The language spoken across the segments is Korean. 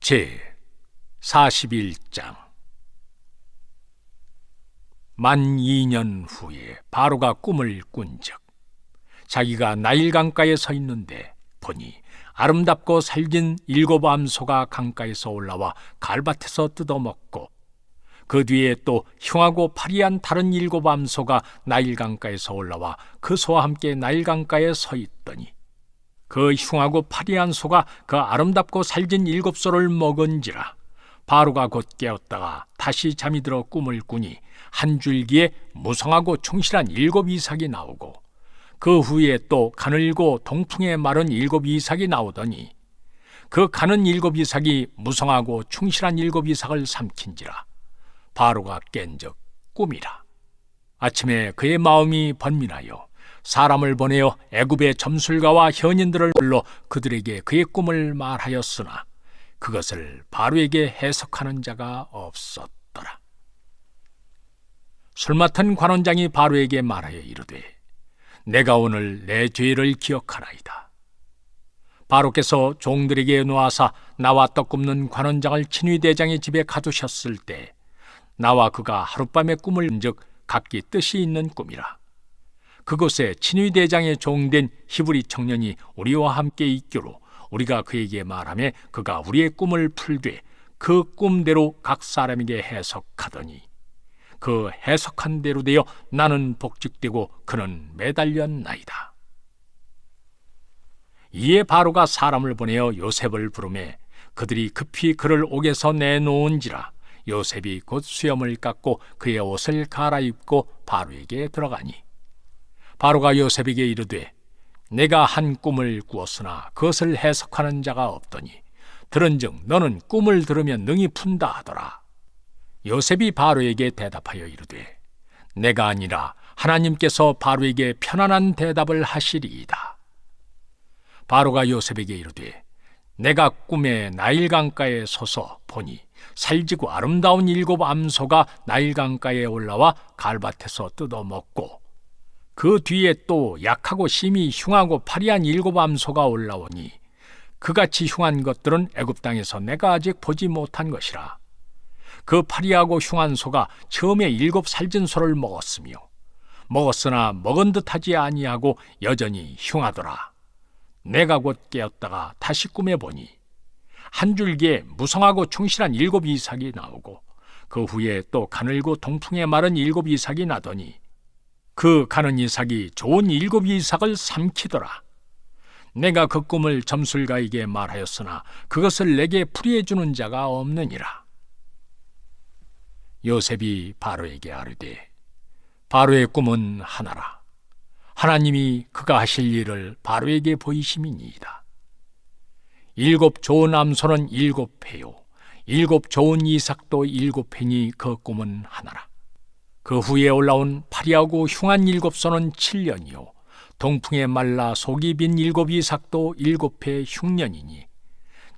제 41장. 만 2년 후에 바로가 꿈을 꾼즉 자기가 나일 강가에 서 있는데 보니 아름답고 살긴 7 암소가 강가에서 올라와 갈밭에서 뜯어먹고, 그 뒤에 또 흉하고 파리한 다른 7 암소가 나일 강가에서 올라와 그 소와 함께 나일 강가에 서 있더니, 그 흉하고 파리한 소가 그 아름답고 살진 7 소를 먹은지라. 바로가 곧 깨었다가 다시 잠이 들어 꿈을 꾸니 한 줄기에 무성하고 충실한 7 이삭이 나오고, 그 후에 또 가늘고 동풍에 마른 7 이삭이 나오더니, 그 가는 7 이삭이 무성하고 충실한 7 이삭을 삼킨지라. 바로가 깬즉 꿈이라. 아침에 그의 마음이 번민하여 사람을 보내어 애굽의 점술가와 현인들을 불러 그들에게 그의 꿈을 말하였으나 그것을 바로에게 해석하는 자가 없었더라. 술 맡은 관원장이 바로에게 말하여 이르되, 내가 오늘 내 죄를 기억하나이다. 바로께서 종들에게 놓아사 나와 떡 굽는 관원장을 친위대장의 집에 가두셨을 때 나와 그가 하룻밤에 꿈을 꾼즉 각기 뜻이 있는 꿈이라. 그곳에 친위대장의 종된 히브리 청년이 우리와 함께 있기로 우리가 그에게 말하며 그가 우리의 꿈을 풀되 그 꿈대로 각 사람에게 해석하더니, 그 해석한 대로 되어 나는 복직되고 그는 매달렸나이다. 이에 바로가 사람을 보내어 요셉을 부르매 그들이 급히 그를 옥에서 내놓은지라. 요셉이 곧 수염을 깎고 그의 옷을 갈아입고 바로에게 들어가니, 바로가 요셉에게 이르되, 내가 한 꿈을 꾸었으나 그것을 해석하는 자가 없더니 들은즉 너는 꿈을 들으면 능히 푼다 하더라. 요셉이 바로에게 대답하여 이르되, 내가 아니라 하나님께서 바로에게 편안한 대답을 하시리이다. 바로가 요셉에게 이르되, 내가 꿈에 나일 강가에 서서 보니 살지고 아름다운 7 암소가 나일 강가에 올라와 갈밭에서 뜯어먹고, 그 뒤에 또 약하고 심히 흉하고 파리한 7 암소가 올라오니 그같이 흉한 것들은 애굽 땅에서 내가 아직 보지 못한 것이라. 그 파리하고 흉한 소가 처음에 7 살진 소를 먹었으며 먹었으나 먹은 듯하지 아니하고 여전히 흉하더라. 내가 곧 깨었다가 다시 꿈에 보니 한 줄기에 무성하고 충실한 7 이삭이 나오고, 그 후에 또 가늘고 동풍에 마른 7 이삭이 나더니 그 가는 이삭이 좋은 7 이삭을 삼키더라. 내가 그 꿈을 점술가에게 말하였으나 그것을 내게 풀이해 주는 자가 없느니라. 요셉이 바로에게 아뢰되, 바로의 꿈은 하나라. 하나님이 그가 하실 일을 바로에게 보이심이니이다. 7 좋은 암소는 7 회요 7 좋은 이삭도 7 회니 그 꿈은 하나라. 그 후에 올라온 파리하고 흉한 7 소는 7년이요 동풍에 말라 속이 빈 7 이삭도 7 회 흉년이니,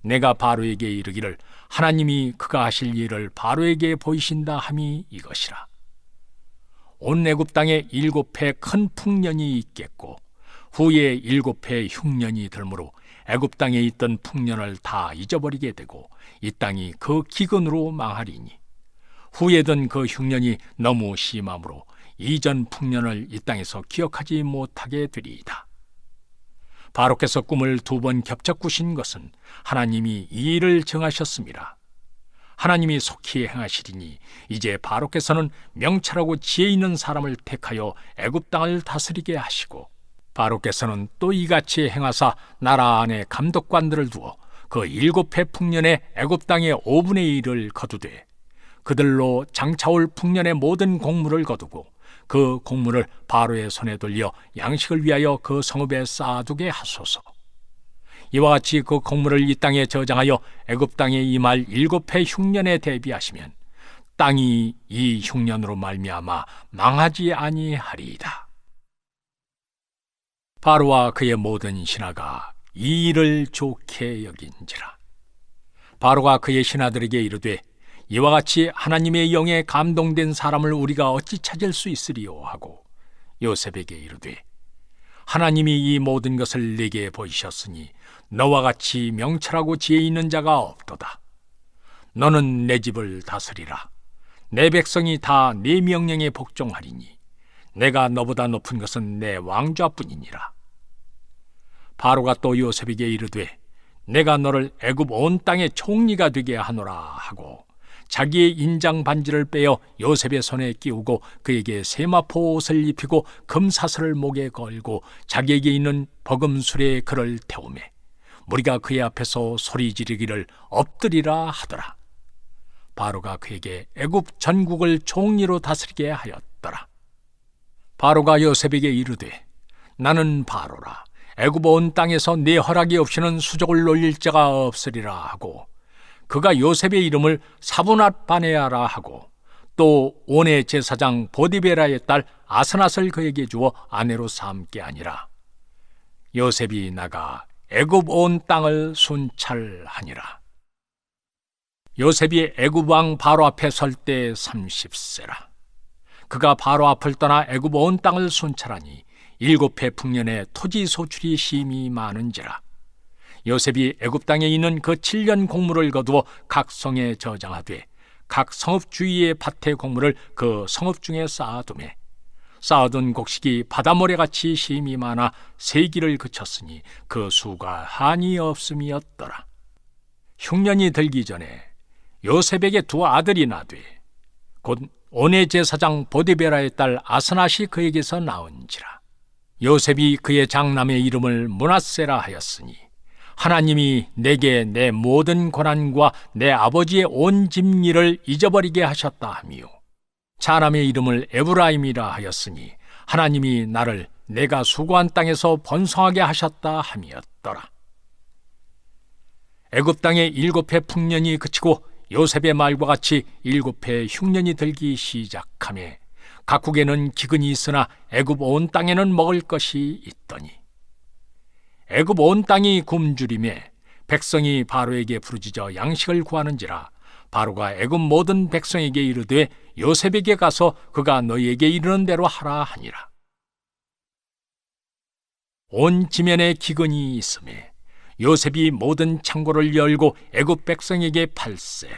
내가 바로에게 이르기를 하나님이 그가 하실 일을 바로에게 보이신다 함이 이것이라. 온 애굽 땅에 7 회 큰 풍년이 있겠고 후에 7 회 흉년이 들므로 애굽 땅에 있던 풍년을 다 잊어버리게 되고 이 땅이 그 기근으로 망하리니, 후에든 그 흉년이 너무 심함으로 이전 풍년을 이 땅에서 기억하지 못하게 되리이다. 바로께서 꿈을 2번 겹쳐 꾸신 것은 하나님이 이 일을 정하셨습니다. 하나님이 속히 행하시리니 이제 바로께서는 명철하고 지혜 있는 사람을 택하여 애굽 땅을 다스리게 하시고, 바로께서는 또 이같이 행하사 나라 안에 감독관들을 두어 그 7 회 풍년에 애굽 땅의 5분의 1을 거두되 그들로 장차올 풍년의 모든 곡물을 거두고 그 곡물을 바로의 손에 돌려 양식을 위하여 그 성읍에 쌓아두게 하소서. 이와 같이 그 곡물을 이 땅에 저장하여 애굽 땅에 임할 7 회 흉년에 대비하시면 땅이 이 흉년으로 말미암아 망하지 아니하리이다. 바로와 그의 모든 신하가 이 일을 좋게 여긴지라. 바로가 그의 신하들에게 이르되, 이와 같이 하나님의 영에 감동된 사람을 우리가 어찌 찾을 수 있으리요 하고 요셉에게 이르되, 하나님이 이 모든 것을 내게 보이셨으니 너와 같이 명철하고 지혜 있는 자가 없도다. 너는 내 집을 다스리라. 내 백성이 다 네 명령에 복종하리니 내가 너보다 높은 것은 내 왕좌뿐이니라. 바로가 또 요셉에게 이르되 내가 너를 애굽 온 땅의 총리가 되게 하노라 하고 자기의 인장 반지를 빼어 요셉의 손에 끼우고 그에게 세마포 옷을 입히고 금사슬을 목에 걸고 자기에게 있는 버금술에 그를 태우매 무리가 그의 앞에서 소리 지르기를 엎드리라 하더라. 바로가 그에게 애굽 전국을 총리로 다스리게 하였더라. 바로가 요셉에게 이르되 나는 바로라. 애굽 온 땅에서 네 허락이 없이는 수족을 놀릴 자가 없으리라 하고 그가 요셉의 이름을 사브낫 바네아라 하고 또 온의 제사장 보디베라의 딸 아스낫을 그에게 주어 아내로 삼게 하니라. 요셉이 나가 애굽 온 땅을 순찰하니라. 요셉이 애굽 왕 바로 앞에 설 때 30세라. 그가 바로 앞을 떠나 애굽 온 땅을 순찰하니 7해 풍년에 토지 소출이 심히 많은지라. 요셉이 애굽 땅에 있는 그 7년 곡물을 거두어 각 성에 저장하되 각 성읍 주위의 밭의 곡물을 그 성읍 중에 쌓아두매 쌓아둔 곡식이 바다모래같이 심히 많아 세기를 그쳤으니 그 수가 한이 없음이었더라. 흉년이 들기 전에 요셉에게 두 아들이 나되 곧 온의 제사장 보디베라의 딸 아스낫이 그에게서 나온지라. 요셉이 그의 장남의 이름을 므낫세라 하였으니 하나님이 내게 내 모든 고난과 내 아버지의 온 집일을 잊어버리게 하셨다 하며 차남의 이름을 에브라임이라 하였으니 하나님이 나를 내가 수고한 땅에서 번성하게 하셨다 함이었더라. 애굽 땅에 7해 풍년이 그치고 요셉의 말과 같이 7해 흉년이 들기 시작하매 각국에는 기근이 있으나 애굽 온 땅에는 먹을 것이 있더니 애굽 온 땅이 굶주림에 백성이 바로에게 부르짖어 양식을 구하는지라. 바로가 애굽 모든 백성에게 이르되 요셉에게 가서 그가 너희에게 이르는 대로 하라 하니라. 온 지면에 기근이 있음에 요셉이 모든 창고를 열고 애굽 백성에게 팔세.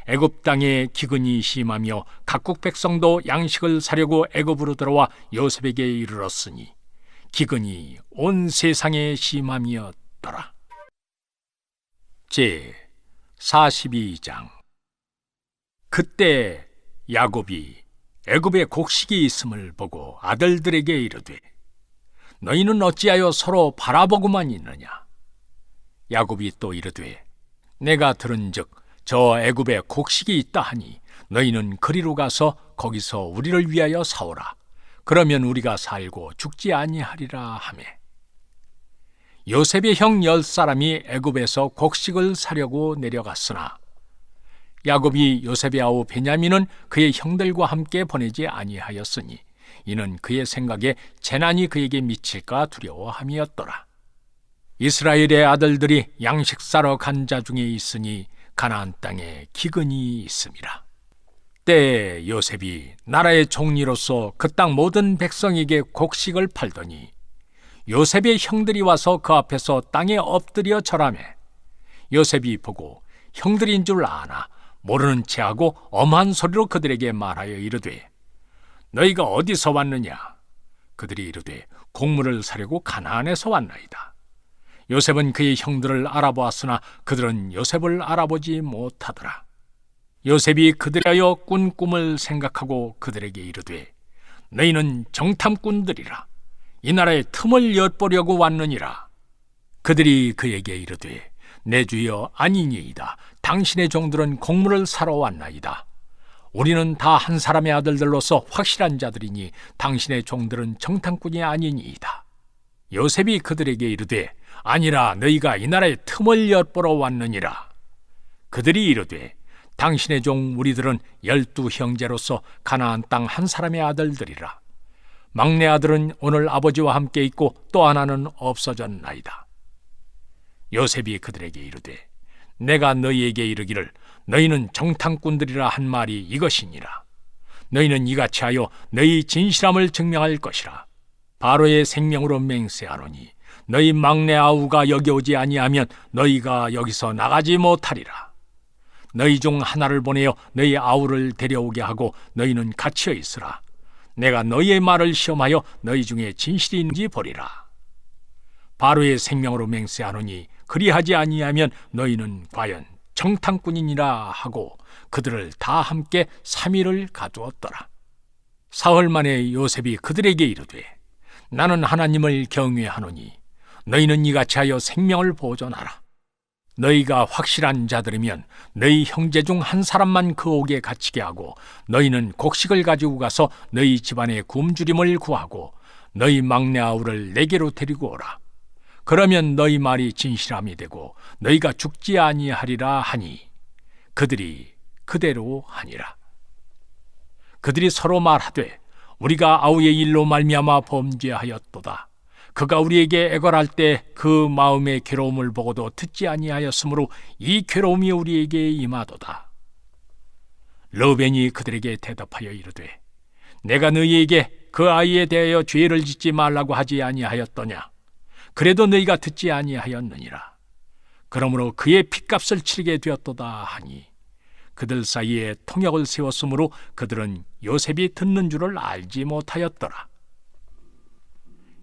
애굽 땅에 기근이 심하며 각국 백성도 양식을 사려고 애굽으로 들어와 요셉에게 이르렀으니 기근이 온 세상에 심함이었더라. 제 42장. 그때 야곱이 애굽에 곡식이 있음을 보고 아들들에게 이르되 너희는 어찌하여 서로 바라보고만 있느냐. 야곱이 또 이르되 내가 들은즉 저 애굽에 곡식이 있다 하니 너희는 그리로 가서 거기서 우리를 위하여 사오라. 그러면 우리가 살고 죽지 아니하리라 하매 요셉의 형 10사람이 애굽에서 곡식을 사려고 내려갔으나 야곱이 요셉의 아우 베냐민은 그의 형들과 함께 보내지 아니하였으니 이는 그의 생각에 재난이 그에게 미칠까 두려워함이었더라. 이스라엘의 아들들이 양식 사러 간 자 중에 있으니 가나안 땅에 기근이 있음이라. 때에 요셉이 나라의 총리로서 그 땅 모든 백성에게 곡식을 팔더니 요셉의 형들이 와서 그 앞에서 땅에 엎드려 절하매 요셉이 보고 형들인 줄 아나 모르는 체하고 엄한 소리로 그들에게 말하여 이르되 너희가 어디서 왔느냐. 그들이 이르되 곡물을 사려고 가나안에서 왔나이다. 요셉은 그의 형들을 알아보았으나 그들은 요셉을 알아보지 못하더라. 요셉이 그들하여 꾼 꿈을 생각하고 그들에게 이르되 너희는 정탐꾼들이라. 이 나라의 틈을 엿보려고 왔느니라. 그들이 그에게 이르되 내 주여 아니니이다. 당신의 종들은 곡물을 사러 왔나이다. 우리는 다 한 사람의 아들들로서 확실한 자들이니 당신의 종들은 정탐꾼이 아니니이다. 요셉이 그들에게 이르되 아니라 너희가 이 나라의 틈을 엿보러 왔느니라. 그들이 이르되 당신의 종 우리들은 12형제로서 가나안 땅 한 사람의 아들들이라. 막내 아들은 오늘 아버지와 함께 있고 또 하나는 없어졌나이다. 요셉이 그들에게 이르되 내가 너희에게 이르기를 너희는 정탐꾼들이라 한 말이 이것이니라. 너희는 이같이 하여 너희 진실함을 증명할 것이라. 바로의 생명으로 맹세하노니 너희 막내 아우가 여기 오지 아니하면 너희가 여기서 나가지 못하리라. 너희 중 하나를 보내어 너희 아우를 데려오게 하고 너희는 갇혀 있으라. 내가 너희의 말을 시험하여 너희 중에 진실이 있는지 보리라. 바로의 생명으로 맹세하노니 그리하지 아니하면 너희는 과연 정탐꾼이니라 하고 그들을 다 함께 3일을 가두었더라. 사흘 만에 요셉이 그들에게 이르되 나는 하나님을 경외하노니 너희는 이같이 하여 생명을 보존하라. 너희가 확실한 자들이면 너희 형제 중 한 사람만 그 옥에 갇히게 하고 너희는 곡식을 가지고 가서 너희 집안에 굶주림을 구하고 너희 막내 아우를 내게로 데리고 오라. 그러면 너희 말이 진실함이 되고 너희가 죽지 아니하리라 하니 그들이 그대로 하니라. 그들이 서로 말하되 우리가 아우의 일로 말미암아 범죄하였도다. 그가 우리에게 애걸할 때 그 마음의 괴로움을 보고도 듣지 아니하였으므로 이 괴로움이 우리에게 임하도다. 르벤이 그들에게 대답하여 이르되 내가 너희에게 그 아이에 대하여 죄를 짓지 말라고 하지 아니하였더냐. 그래도 너희가 듣지 아니하였느니라. 그러므로 그의 핏값을 치르게 되었도다 하니 그들 사이에 통역을 세웠으므로 그들은 요셉이 듣는 줄을 알지 못하였더라.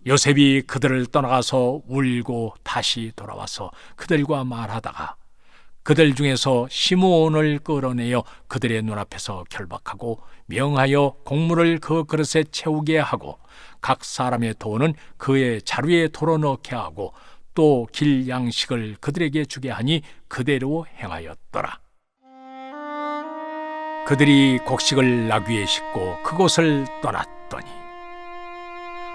요셉이 그들을 떠나가서 울고 다시 돌아와서 그들과 말하다가 그들 중에서 시므온을 끌어내어 그들의 눈앞에서 결박하고 명하여 곡물을 그 그릇에 채우게 하고 각 사람의 돈은 그의 자루에 덜어넣게 하고 또 길 양식을 그들에게 주게 하니 그대로 행하였더라. 그들이 곡식을 나귀에 싣고 그곳을 떠났더니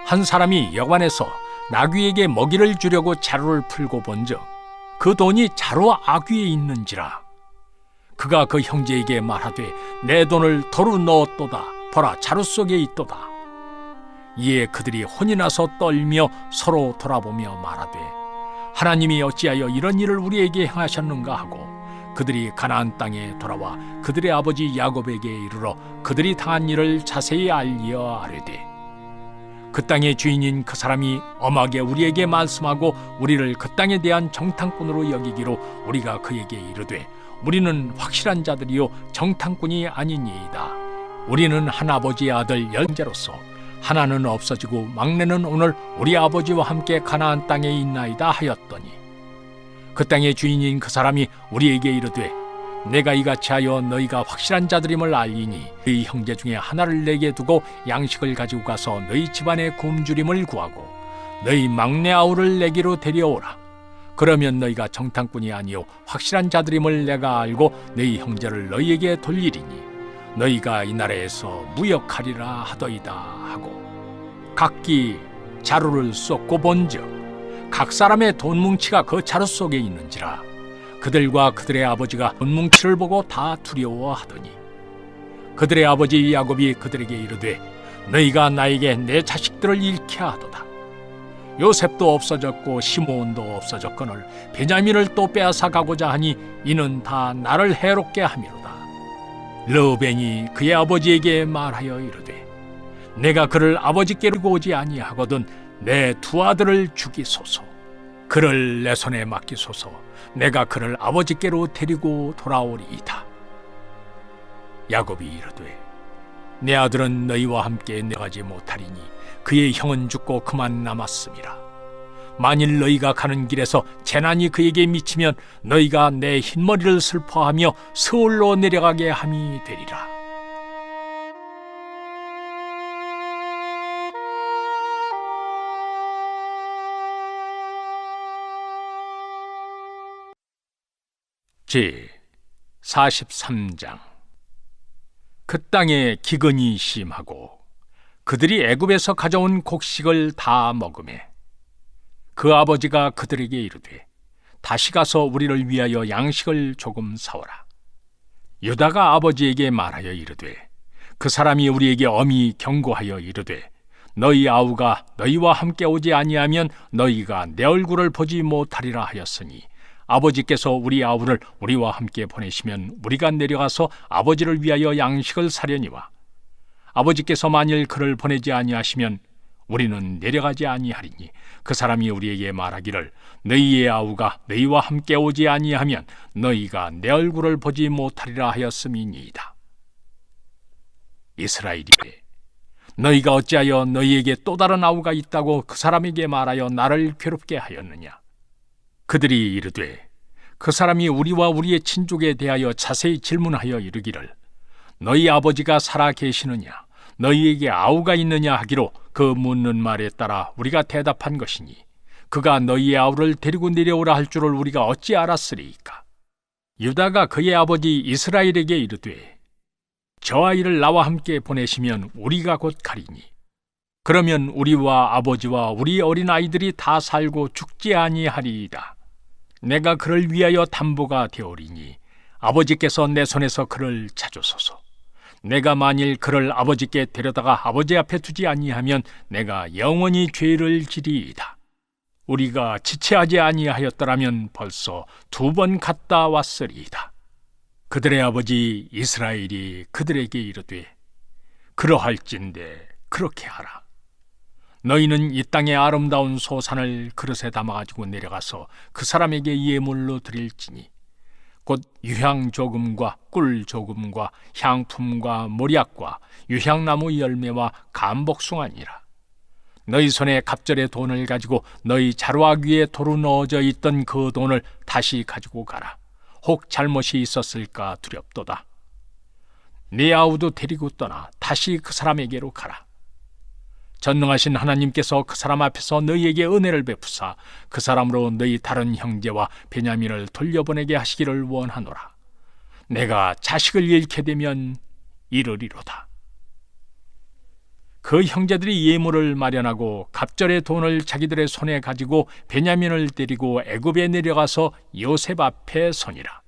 한 사람이 여관에서 나귀에게 먹이를 주려고 자루를 풀고 본즉 그 돈이 자루 아귀에 있는지라. 그가 그 형제에게 말하되 내 돈을 도로 넣었도다. 보라, 자루 속에 있도다. 이에 그들이 혼이 나서 떨며 서로 돌아보며 말하되 하나님이 어찌하여 이런 일을 우리에게 행하셨는가 하고 그들이 가나안 땅에 돌아와 그들의 아버지 야곱에게 이르러 그들이 당한 일을 자세히 알리어 아뢰되 그 땅의 주인인 그 사람이 엄하게 우리에게 말씀하고 우리를 그 땅에 대한 정탐꾼으로 여기기로 우리가 그에게 이르되 우리는 확실한 자들이요 정탐꾼이 아니니이다. 우리는 한 아버지의 아들 열째로서 하나는 없어지고 막내는 오늘 우리 아버지와 함께 가나안 땅에 있나이다 하였더니 그 땅의 주인인 그 사람이 우리에게 이르되 내가 이같이 하여 너희가 확실한 자들임을 알리니 너희 형제 중에 하나를 내게 두고 양식을 가지고 가서 너희 집안의 굶주림을 구하고 너희 막내 아우를 내게로 데려오라. 그러면 너희가 정탐꾼이 아니요 확실한 자들임을 내가 알고 너희 형제를 너희에게 돌리리니 너희가 이 나라에서 무역하리라 하더이다 하고 각기 자루를 쏟고 본즉 각 사람의 돈 뭉치가 그 자루 속에 있는지라. 그들과 그들의 아버지가 돈 뭉치를 보고 다 두려워하더니 그들의 아버지 야곱이 그들에게 이르되 너희가 나에게 내 자식들을 잃게 하도다. 요셉도 없어졌고 시므온도 없어졌거늘 베냐민을 또 빼앗아 가고자 하니 이는 다 나를 해롭게 함이로다. 르벤이 그의 아버지에게 말하여 이르되 내가 그를 아버지께로 오지 아니하거든 내 두 아들을 죽이소서. 그를 내 손에 맡기소서. 내가 그를 아버지께로 데리고 돌아오리이다. 야곱이 이르되 내 아들은 너희와 함께 내가지 못하리니 그의 형은 죽고 그만 남았음이라. 만일 너희가 가는 길에서 재난이 그에게 미치면 너희가 내 흰머리를 슬퍼하며 스올로 내려가게 함이 되리라. 제 43장. 그 땅에 기근이 심하고 그들이 애굽에서 가져온 곡식을 다 먹으매 그 아버지가 그들에게 이르되 다시 가서 우리를 위하여 양식을 조금 사오라. 유다가 아버지에게 말하여 이르되 그 사람이 우리에게 엄히 경고하여 이르되 너희 아우가 너희와 함께 오지 아니하면 너희가 내 얼굴을 보지 못하리라 하였으니 아버지께서 우리 아우를 우리와 함께 보내시면 우리가 내려가서 아버지를 위하여 양식을 사려니와 아버지께서 만일 그를 보내지 아니하시면 우리는 내려가지 아니하리니 그 사람이 우리에게 말하기를 너희의 아우가 너희와 함께 오지 아니하면 너희가 내 얼굴을 보지 못하리라 하였음이니이다. 이스라엘이 너희가 어찌하여 너희에게 또 다른 아우가 있다고 그 사람에게 말하여 나를 괴롭게 하였느냐? 그들이 이르되 그 사람이 우리와 우리의 친족에 대하여 자세히 질문하여 이르기를 너희 아버지가 살아 계시느냐? 너희에게 아우가 있느냐 하기로 그 묻는 말에 따라 우리가 대답한 것이니 그가 너희의 아우를 데리고 내려오라 할 줄을 우리가 어찌 알았으리이까? 유다가 그의 아버지 이스라엘에게 이르되 저 아이를 나와 함께 보내시면 우리가 곧 가리니 그러면 우리와 아버지와 우리 어린 아이들이 다 살고 죽지 아니하리이다. 내가 그를 위하여 담보가 되오리니 아버지께서 내 손에서 그를 찾으소서. 내가 만일 그를 아버지께 데려다가 아버지 앞에 두지 아니하면 내가 영원히 죄를 지리이다. 우리가 지체하지 아니하였더라면 벌써 2번 갔다 왔으리이다. 그들의 아버지 이스라엘이 그들에게 이르되 그러할진대 그렇게 하라. 너희는 이 땅의 아름다운 소산을 그릇에 담아가지고 내려가서 그 사람에게 예물로 드릴지니 곧 유향 조금과 꿀 조금과 향품과 모략과 유향나무 열매와 감복숭아니라. 너희 손에 갑절의 돈을 가지고 너희 자루악 위에 도로 넣어져 있던 그 돈을 다시 가지고 가라. 혹 잘못이 있었을까 두렵도다. 네 아우도 데리고 떠나 다시 그 사람에게로 가라. 전능하신 하나님께서 그 사람 앞에서 너희에게 은혜를 베푸사 그 사람으로 너희 다른 형제와 베냐민을 돌려보내게 하시기를 원하노라. 내가 자식을 잃게 되면 이르리로다. 그 형제들이 예물을 마련하고 갑절의 돈을 자기들의 손에 가지고 베냐민을 데리고 애굽에 내려가서 요셉 앞에 서니라.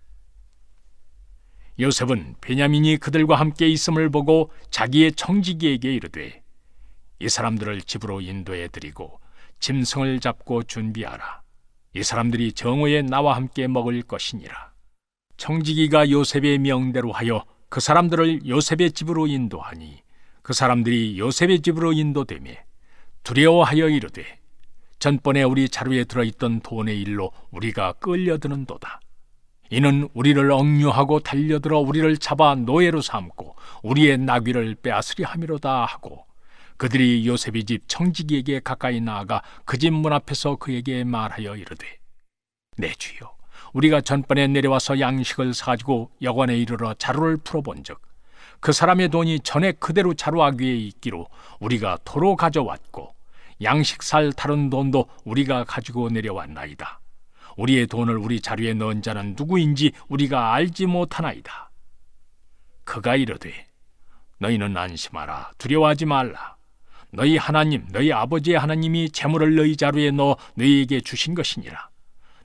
요셉은 베냐민이 그들과 함께 있음을 보고 자기의 청지기에게 이르되 이 사람들을 집으로 인도해 드리고 짐승을 잡고 준비하라. 이 사람들이 정오에 나와 함께 먹을 것이니라. 청지기가 요셉의 명대로 하여 그 사람들을 요셉의 집으로 인도하니 그 사람들이 요셉의 집으로 인도되매 두려워하여 이르되 전번에 우리 자루에 들어있던 돈의 일로 우리가 끌려드는도다. 이는 우리를 억류하고 달려들어 우리를 잡아 노예로 삼고 우리의 나귀를 빼앗으려 함이로다 하고 그들이 요셉의 집 청지기에게 가까이 나아가 그 집 문 앞에서 그에게 말하여 이르되 내 주여 우리가 전번에 내려와서 양식을 사가지고 여관에 이르러 자루를 풀어본즉 그 사람의 돈이 전에 그대로 자루악 위에 있기로 우리가 도로 가져왔고 양식 살 다른 돈도 우리가 가지고 내려왔나이다. 우리의 돈을 우리 자루에 넣은 자는 누구인지 우리가 알지 못하나이다. 그가 이르되 너희는 안심하라. 두려워하지 말라. 너희 하나님 너희 아버지의 하나님이 재물을 너희 자루에 넣어 너희에게 주신 것이니라.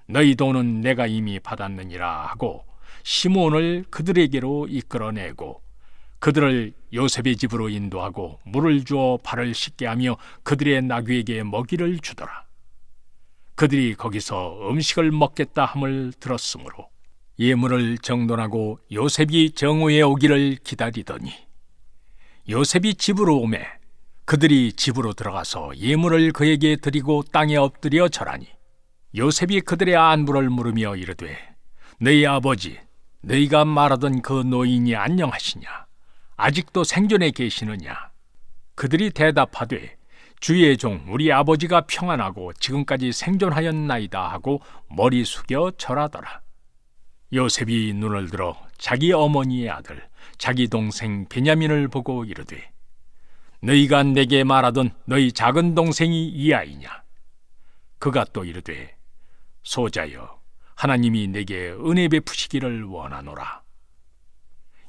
너희 돈은 내가 이미 받았느니라 하고 시므온을 그들에게로 이끌어내고 그들을 요셉의 집으로 인도하고 물을 주어 발을 씻게 하며 그들의 나귀에게 먹이를 주더라. 그들이 거기서 음식을 먹겠다 함을 들었으므로 예물을 정돈하고 요셉이 정오에 오기를 기다리더니 요셉이 집으로 오매 그들이 집으로 들어가서 예물을 그에게 드리고 땅에 엎드려 절하니 요셉이 그들의 안부를 물으며 이르되 너희 아버지 너희가 말하던 그 노인이 안녕하시냐? 아직도 생존해 계시느냐? 그들이 대답하되 주의 종 우리 아버지가 평안하고 지금까지 생존하였나이다 하고 머리 숙여 절하더라. 요셉이 눈을 들어 자기 어머니의 아들 자기 동생 베냐민을 보고 이르되 너희가 내게 말하던 너희 작은 동생이 이 아이냐? 그가 또 이르되 소자여 하나님이 내게 은혜 베푸시기를 원하노라.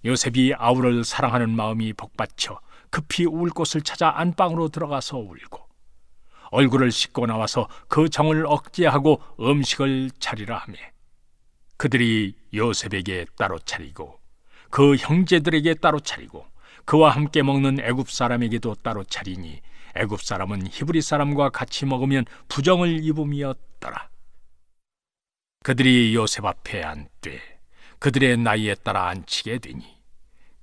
요셉이 아우를 사랑하는 마음이 복받쳐 급히 울 곳을 찾아 안방으로 들어가서 울고 얼굴을 씻고 나와서 그 정을 억제하고 음식을 차리라 하매 그들이 요셉에게 따로 차리고 그 형제들에게 따로 차리고 그와 함께 먹는 애굽 사람에게도 따로 차리니 애굽 사람은 히브리 사람과 같이 먹으면 부정을 입음이었더라. 그들이 요셉 앞에 앉되 그들의 나이에 따라 앉히게 되니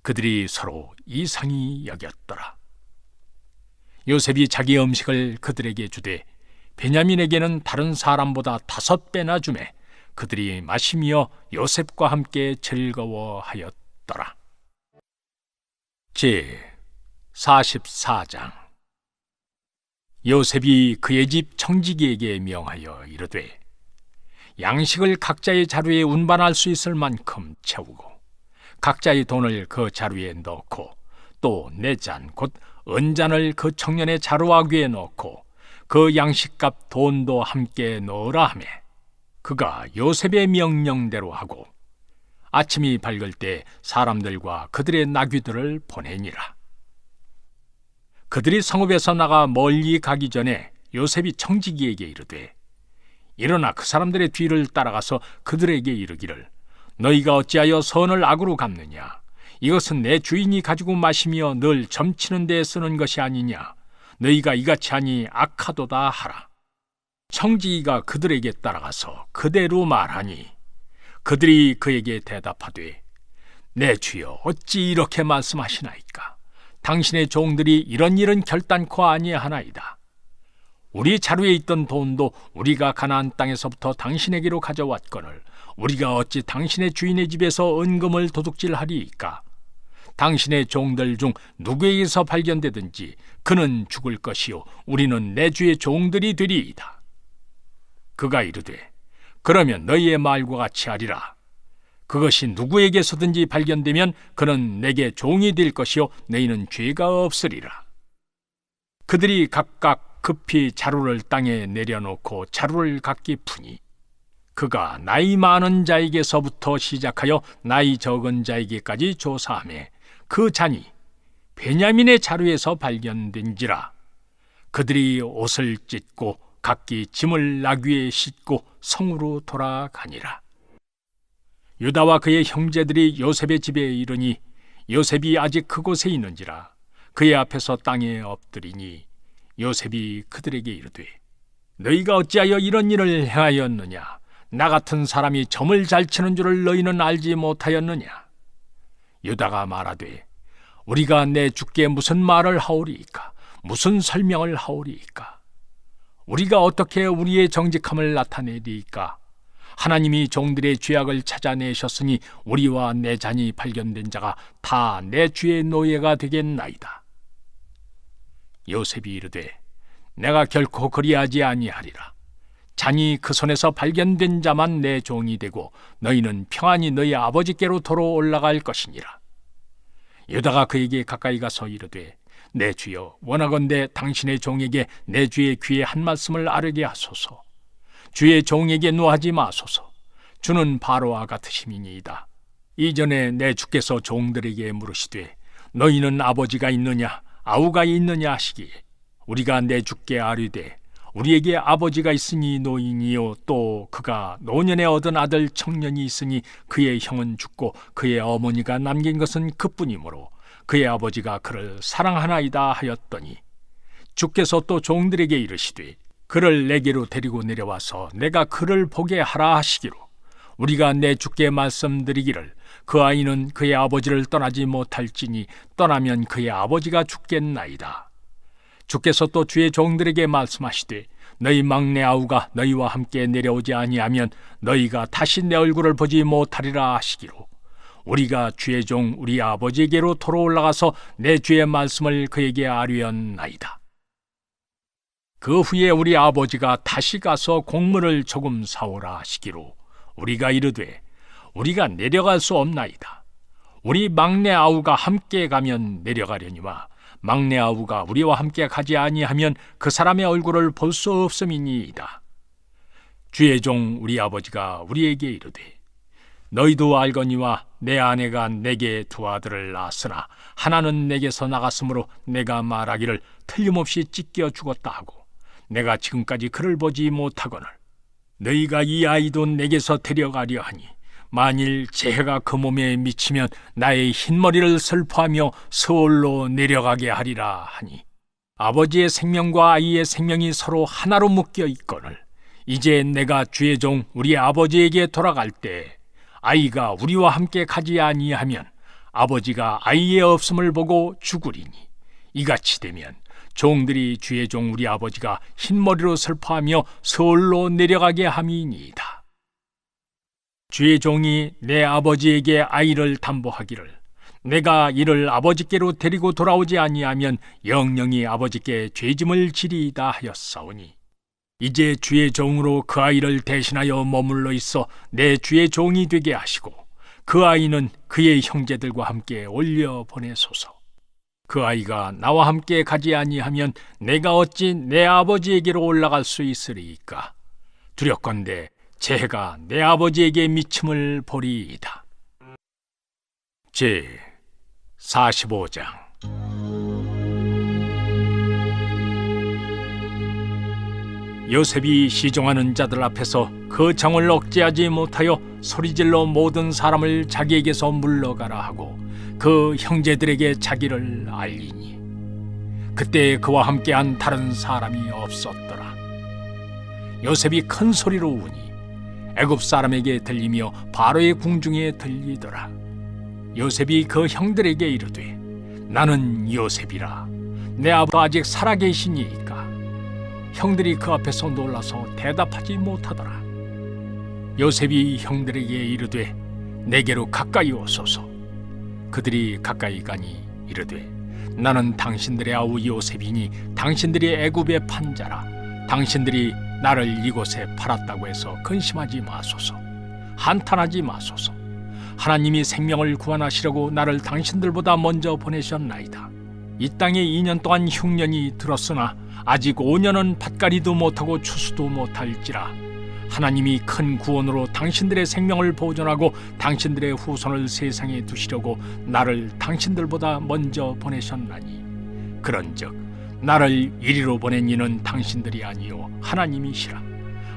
그들이 서로 이상히 여겼더라. 요셉이 자기 음식을 그들에게 주되 베냐민에게는 다른 사람보다 5배나 주매 그들이 마시며 요셉과 함께 즐거워하였더라. 제 44장. 요셉이 그의 집 청지기에게 명하여 이르되 양식을 각자의 자루에 운반할 수 있을 만큼 채우고 각자의 돈을 그 자루에 넣고 또 내 잔 곧 은잔을 그 청년의 자루아귀에 넣고 그 양식값 돈도 함께 넣으라 하매 그가 요셉의 명령대로 하고 아침이 밝을 때 사람들과 그들의 나귀들을 보내니라. 그들이 성읍에서 나가 멀리 가기 전에 요셉이 청지기에게 이르되 일어나 그 사람들의 뒤를 따라가서 그들에게 이르기를 너희가 어찌하여 선을 악으로 갚느냐? 이것은 내 주인이 가지고 마시며 늘 점치는 데에 쓰는 것이 아니냐? 너희가 이같이 하니 악하도다 하라. 청지기가 그들에게 따라가서 그대로 말하니 그들이 그에게 대답하되 내 주여 어찌 이렇게 말씀하시나이까? 당신의 종들이 이런 일은 결단코 아니하나이다. 우리 자루에 있던 돈도 우리가 가나안 땅에서부터 당신에게로 가져왔거늘 우리가 어찌 당신의 주인의 집에서 은금을 도둑질하리이까? 당신의 종들 중 누구에게서 발견되든지 그는 죽을 것이요 우리는 내 주의 종들이 되리이다. 그가 이르되 그러면 너희의 말과 같이 하리라. 그것이 누구에게서든지 발견되면 그는 내게 종이 될 것이요 너희는 죄가 없으리라. 그들이 각각 급히 자루를 땅에 내려놓고 자루를 각기 푸니 그가 나이 많은 자에게서부터 시작하여 나이 적은 자에게까지 조사하매 그 잔이 베냐민의 자루에서 발견된지라. 그들이 옷을 찢고 각기 짐을 나귀에 싣고 성으로 돌아가니라. 유다와 그의 형제들이 요셉의 집에 이르니 요셉이 아직 그곳에 있는지라. 그의 앞에서 땅에 엎드리니 요셉이 그들에게 이르되 너희가 어찌하여 이런 일을 행하였느냐? 나 같은 사람이 점을 잘 치는 줄을 너희는 알지 못하였느냐? 유다가 말하되 우리가 내 주께 무슨 말을 하오리이까? 무슨 설명을 하오리이까? 우리가 어떻게 우리의 정직함을 나타내리이까? 하나님이 종들의 죄악을 찾아내셨으니 우리와 내 잔이 발견된 자가 다 내 주의 노예가 되겠나이다. 요셉이 이르되 내가 결코 그리하지 아니하리라. 잔이 그 손에서 발견된 자만 내 종이 되고 너희는 평안히 너희 아버지께로 도로 올라갈 것이니라. 유다가 그에게 가까이 가서 이르되 내 주여 원하건대 당신의 종에게 내 주의 귀에 한 말씀을 아뢰게 하소서. 주의 종에게 노하지 마소서. 주는 바로와 같으심이니이다. 이전에 내 주께서 종들에게 물으시되 너희는 아버지가 있느냐 아우가 있느냐 하시기에 우리가 내 주께 아뢰되 우리에게 아버지가 있으니 노인이요 또 그가 노년에 얻은 아들 청년이 있으니 그의 형은 죽고 그의 어머니가 남긴 것은 그뿐이므로 그의 아버지가 그를 사랑하나이다 하였더니 주께서 또 종들에게 이르시되 그를 내게로 데리고 내려와서 내가 그를 보게 하라 하시기로 우리가 내 주께 말씀드리기를 그 아이는 그의 아버지를 떠나지 못할지니 떠나면 그의 아버지가 죽겠나이다. 주께서 또 주의 종들에게 말씀하시되 너희 막내 아우가 너희와 함께 내려오지 아니하면 너희가 다시 내 얼굴을 보지 못하리라 하시기로 우리가 주의 종 우리 아버지에게로 도로 올라가서 내 주의 말씀을 그에게 아뢰었나이다. 그 후에 우리 아버지가 다시 가서 곡물을 조금 사오라 하시기로 우리가 이르되 우리가 내려갈 수 없나이다. 우리 막내 아우가 함께 가면 내려가려니와 막내 아우가 우리와 함께 가지 아니하면 그 사람의 얼굴을 볼 수 없음이니이다. 주의 종 우리 아버지가 우리에게 이르되 너희도 알거니와 내 아내가 내게 두 아들을 낳았으나 하나는 내게서 나갔으므로 내가 말하기를 틀림없이 찢겨 죽었다 하고 내가 지금까지 그를 보지 못하거늘 너희가 이 아이도 내게서 데려가려 하니 만일 재해가 그 몸에 미치면 나의 흰머리를 슬퍼하며 서울로 내려가게 하리라 하니 아버지의 생명과 아이의 생명이 서로 하나로 묶여 있거늘 이제 내가 주의 종 우리 아버지에게 돌아갈 때 아이가 우리와 함께 가지 아니하면 아버지가 아이의 없음을 보고 죽으리니 이같이 되면 종들이 주의 종 우리 아버지가 흰머리로 슬퍼하며 서울로 내려가게 함이니이다. 주의 종이 내 아버지에게 아이를 담보하기를 내가 이를 아버지께로 데리고 돌아오지 아니하면 영영이 아버지께 죄짐을 지리이다 하였사오니 이제 주의 종으로 그 아이를 대신하여 머물러 있어 내 주의 종이 되게 하시고 그 아이는 그의 형제들과 함께 올려 보내소서. 그 아이가 나와 함께 가지 아니하면 내가 어찌 내 아버지에게로 올라갈 수 있으리이까. 두렵건대 제 해가 내 아버지에게 미침을 보리이다. 제 45장. 요셉이 시종하는 자들 앞에서 그 정을 억제하지 못하여 소리질러 모든 사람을 자기에게서 물러가라 하고 그 형제들에게 자기를 알리니 그때 그와 함께한 다른 사람이 없었더라. 요셉이 큰 소리로 우니 애굽 사람에게 들리며 바로의 궁중에 들리더라. 요셉이 그 형들에게 이르되 나는 요셉이라. 내 아버지가 아직 살아계시니이까. 형들이 그 앞에서 놀라서 대답하지 못하더라. 요셉이 형들에게 이르되 내게로 가까이 오소서. 그들이 가까이 가니 이르되 나는 당신들의 아우 요셉이니 당신들이 애굽의 판자라. 당신들이 나를 이곳에 팔았다고 해서 근심하지 마소서. 한탄하지 마소서. 하나님이 생명을 구원하시려고 나를 당신들보다 먼저 보내셨나이다. 이 땅에 2년 동안 흉년이 들었으나 아직 5년은 밭갈이도 못하고 추수도 못할지라. 하나님이 큰 구원으로 당신들의 생명을 보존하고 당신들의 후손을 세상에 두시려고 나를 당신들보다 먼저 보내셨나니 그런즉 나를 이리로 보낸 이는 당신들이 아니요 하나님이시라.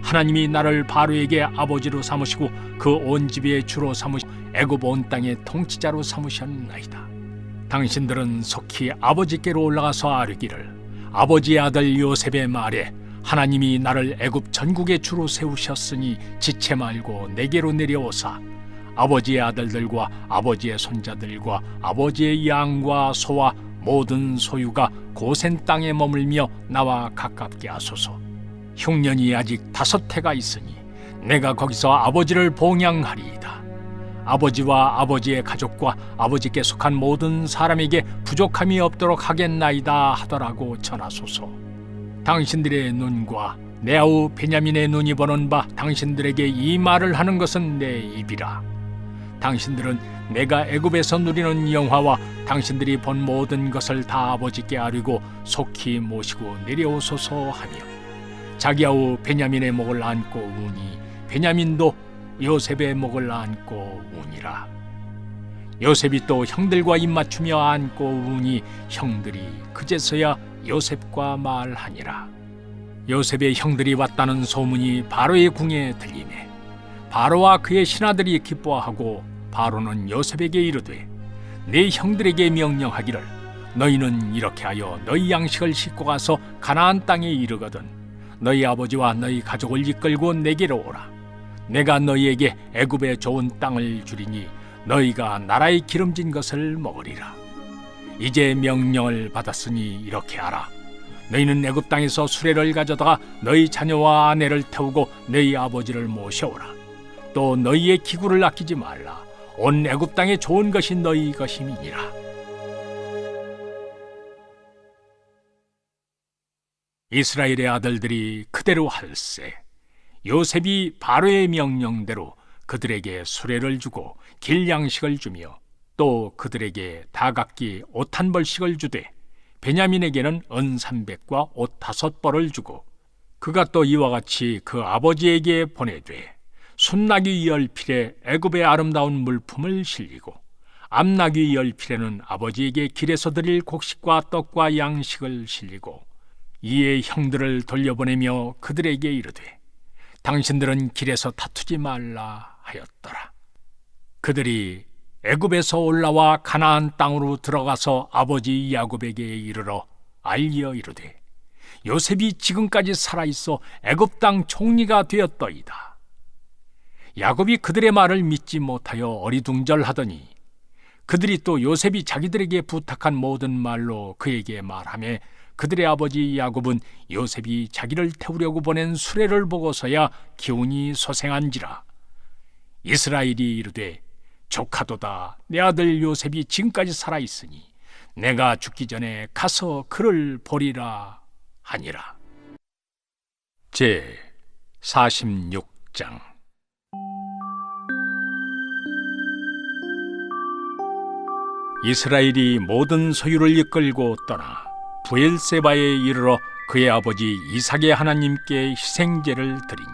하나님이 나를 바로에게 아버지로 삼으시고 그 온 집의 주로 삼으시고 애굽 온 땅의 통치자로 삼으셨나이다. 당신들은 속히 아버지께로 올라가서 아뢰기를 아버지의 아들 요셉의 말에 하나님이 나를 애굽 전국의 주로 세우셨으니 지체 말고 내게로 내려오사 아버지의 아들들과 아버지의 손자들과 아버지의 양과 소와 모든 소유가 고센 땅에 머물며 나와 가깝게 하소서. 흉년이 아직 5해가 있으니 내가 거기서 아버지를 봉양하리이다. 아버지와 아버지의 가족과 아버지께 속한 모든 사람에게 부족함이 없도록 하겠나이다 하더라고 전하소서. 당신들의 눈과 내 아우 베냐민의 눈이 보는 바 당신들에게 이 말을 하는 것은 내 입이라. 당신들은 내가 애굽에서 누리는 영화와 당신들이 본 모든 것을 다 아버지께 아뢰고 속히 모시고 내려오소서 하며 자기 아우 베냐민의 목을 안고 우니 베냐민도 요셉의 목을 안고 우니라. 요셉이 또 형들과 입맞추며 안고 우니 형들이 그제서야 요셉과 말하니라. 요셉의 형들이 왔다는 소문이 바로의 궁에 들리매 바로와 그의 신하들이 기뻐하고 바로는 요셉에게 이르되 네 형들에게 명령하기를 너희는 이렇게 하여 너희 양식을 싣고 가서 가나안 땅에 이르거든 너희 아버지와 너희 가족을 이끌고 내게로 오라. 내가 너희에게 애굽의 좋은 땅을 주리니 너희가 나라의 기름진 것을 먹으리라. 이제 명령을 받았으니 이렇게 하라. 너희는 애굽 땅에서 수레를 가져다가 너희 자녀와 아내를 태우고 너희 아버지를 모셔오라. 또 너희의 기구를 아끼지 말라. 온 애굽 땅에 좋은 것이 너희 것임이니라. 이스라엘의 아들들이 그대로 할세 요셉이 바로의 명령대로 그들에게 수레를 주고 길 양식을 주며 또 그들에게 다각기 옷 1벌씩을 주되 베냐민에게는 은 300과 옷 5벌을 주고 그가 또 이와 같이 그 아버지에게 보내되 순나귀 10필에 애굽의 아름다운 물품을 실리고 암나귀 10필에는 아버지에게 길에서 드릴 곡식과 떡과 양식을 실리고 이에 형들을 돌려보내며 그들에게 이르되 당신들은 길에서 다투지 말라 하였더라. 그들이 애굽에서 올라와 가나안 땅으로 들어가서 아버지 야곱에게 이르러 알리어 이르되 요셉이 지금까지 살아있어 애굽 땅 총리가 되었더이다. 야곱이 그들의 말을 믿지 못하여 어리둥절하더니 그들이 또 요셉이 자기들에게 부탁한 모든 말로 그에게 말하며 그들의 아버지 야곱은 요셉이 자기를 태우려고 보낸 수레를 보고서야 기운이 소생한지라. 이스라엘이 이르되 조카도다, 내 아들 요셉이 지금까지 살아있으니 내가 죽기 전에 가서 그를 보리라 하니라. 제 46장. 이스라엘이 모든 소유를 이끌고 떠나 브엘세바에 이르러 그의 아버지 이삭의 하나님께 희생제를 드리니,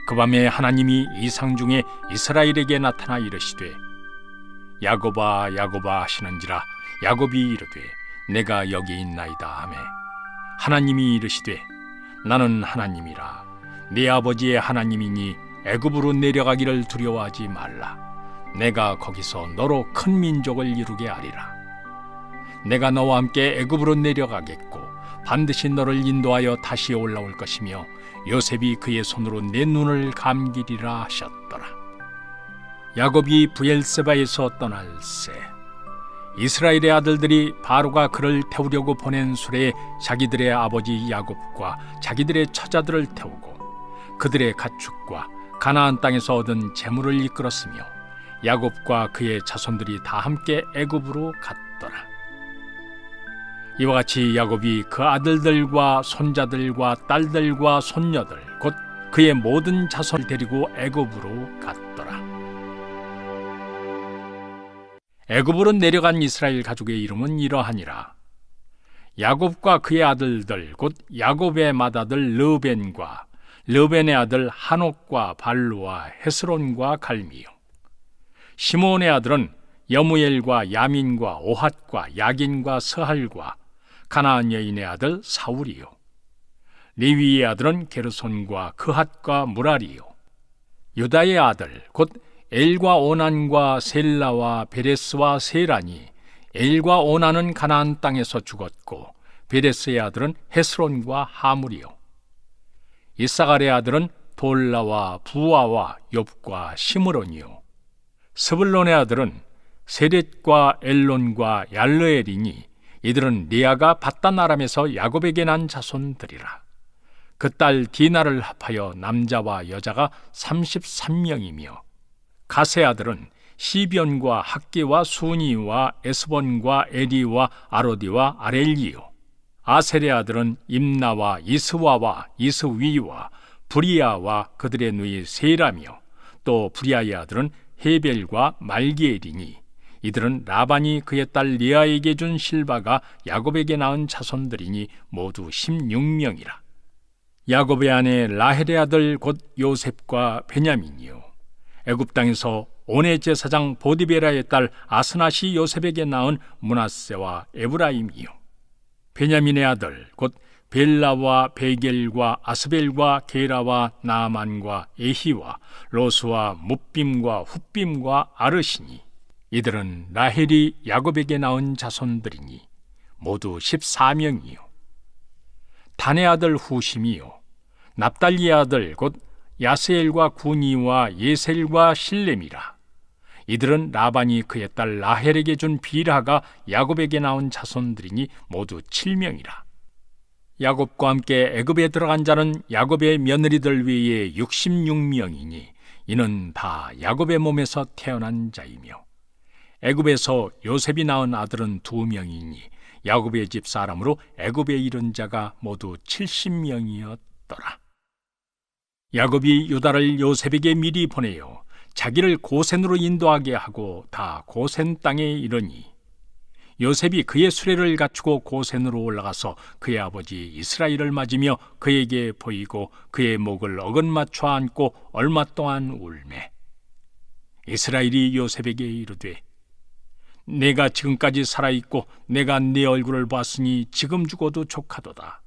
그 밤에 하나님이 이상 중에 이스라엘에게 나타나 이르시되 야곱아 야곱아 하시는지라. 야곱이 이르되 내가 여기 있나이다 하매, 하나님이 이르시되 나는 하나님이라. 네 아버지의 하나님이니 애굽으로 내려가기를 두려워하지 말라. 내가 거기서 너로 큰 민족을 이루게 하리라. 내가 너와 함께 애굽으로 내려가겠고 반드시 너를 인도하여 다시 올라올 것이며 요셉이 그의 손으로 내 눈을 감기리라 하셨더라. 야곱이 브엘세바에서 떠날새 이스라엘의 아들들이 바로가 그를 태우려고 보낸 수레에 자기들의 아버지 야곱과 자기들의 처자들을 태우고 그들의 가축과 가나안 땅에서 얻은 재물을 이끌었으며 야곱과 그의 자손들이 다 함께 애굽으로 갔더라. 이와 같이 야곱이 그 아들들과 손자들과 딸들과 손녀들 곧 그의 모든 자손을 데리고 애굽으로 갔더라. 애굽으로 내려간 이스라엘 가족의 이름은 이러하니라. 야곱과 그의 아들들 곧 야곱의 맏아들 르벤과 르벤의 아들 한옥과 발루와 헤스론과 갈미요. 시므온의 아들은 여무엘과 야민과 오핫과 야긴과 스할과 가나안 여인의 아들 사울이요. 레위의 아들은 게르손과 그핫과 무라리요. 유다의 아들 곧 엘과 오난과 셀라와 베레스와 세란이, 엘과 오난은 가나안 땅에서 죽었고 베레스의 아들은 헤스론과 하물이요. 이사갈의 아들은 돌라와 부아와 욥과 시므론이요. 스불론의 아들은 세렛과 엘론과 얄르엘이니 이들은 리아가 밧단 아람에서 야곱에게 난 자손들이라. 그 딸 디나를 합하여 남자와 여자가 33명이며 가세 아들은 시변과 학기와 수니와 에스본과 에디와 아로디와 아렐리요. 아셀의 아들은 임나와 이스와와 이스위와 브리아와 그들의 누이 세라며 또 브리아의 아들은 헤벨과 말기엘이니 이들은 라반이 그의 딸 리아에게 준 실바가 야곱에게 낳은 자손들이니 모두 16명이라. 야곱의 아내 라헬의 아들 곧 요셉과 베냐민이요. 애굽 땅에서 온의 제사장 보디베라의 딸 아스낫이 요셉에게 낳은 므낫세와 에브라임이요. 베냐민의 아들 곧 벨라와 베겔과 아스벨과 게라와 나아만과 에히와 로스와 뭇빔과 훗빔과 아르시니 이들은 라헬이 야곱에게 낳은 자손들이니 모두 14명이요. 단의 아들 후심이요. 납달리의 아들 곧 야스엘과 구니와 예셀과 실렘이라. 이들은 라반이 그의 딸 라헬에게 준 빌하가 야곱에게 낳은 자손들이니 모두 7명이라. 야곱과 함께 애굽에 들어간 자는 야곱의 며느리들 외에 66명이니 이는 다 야곱의 몸에서 태어난 자이며 애굽에서 요셉이 낳은 아들은 2명이니 야곱의 집 사람으로 애굽에 이른 자가 모두 70명이었더라. 야곱이 유다를 요셉에게 미리 보내어 자기를 고센으로 인도하게 하고 다 고센 땅에 이르니 요셉이 그의 수레를 갖추고 고센으로 올라가서 그의 아버지 이스라엘을 맞으며 그에게 보이고 그의 목을 어긋맞춰 안고 얼마 동안 울매 이스라엘이 요셉에게 이르되 내가 지금까지 살아있고 내가 네 얼굴을 봤으니 지금 죽어도 족하도다.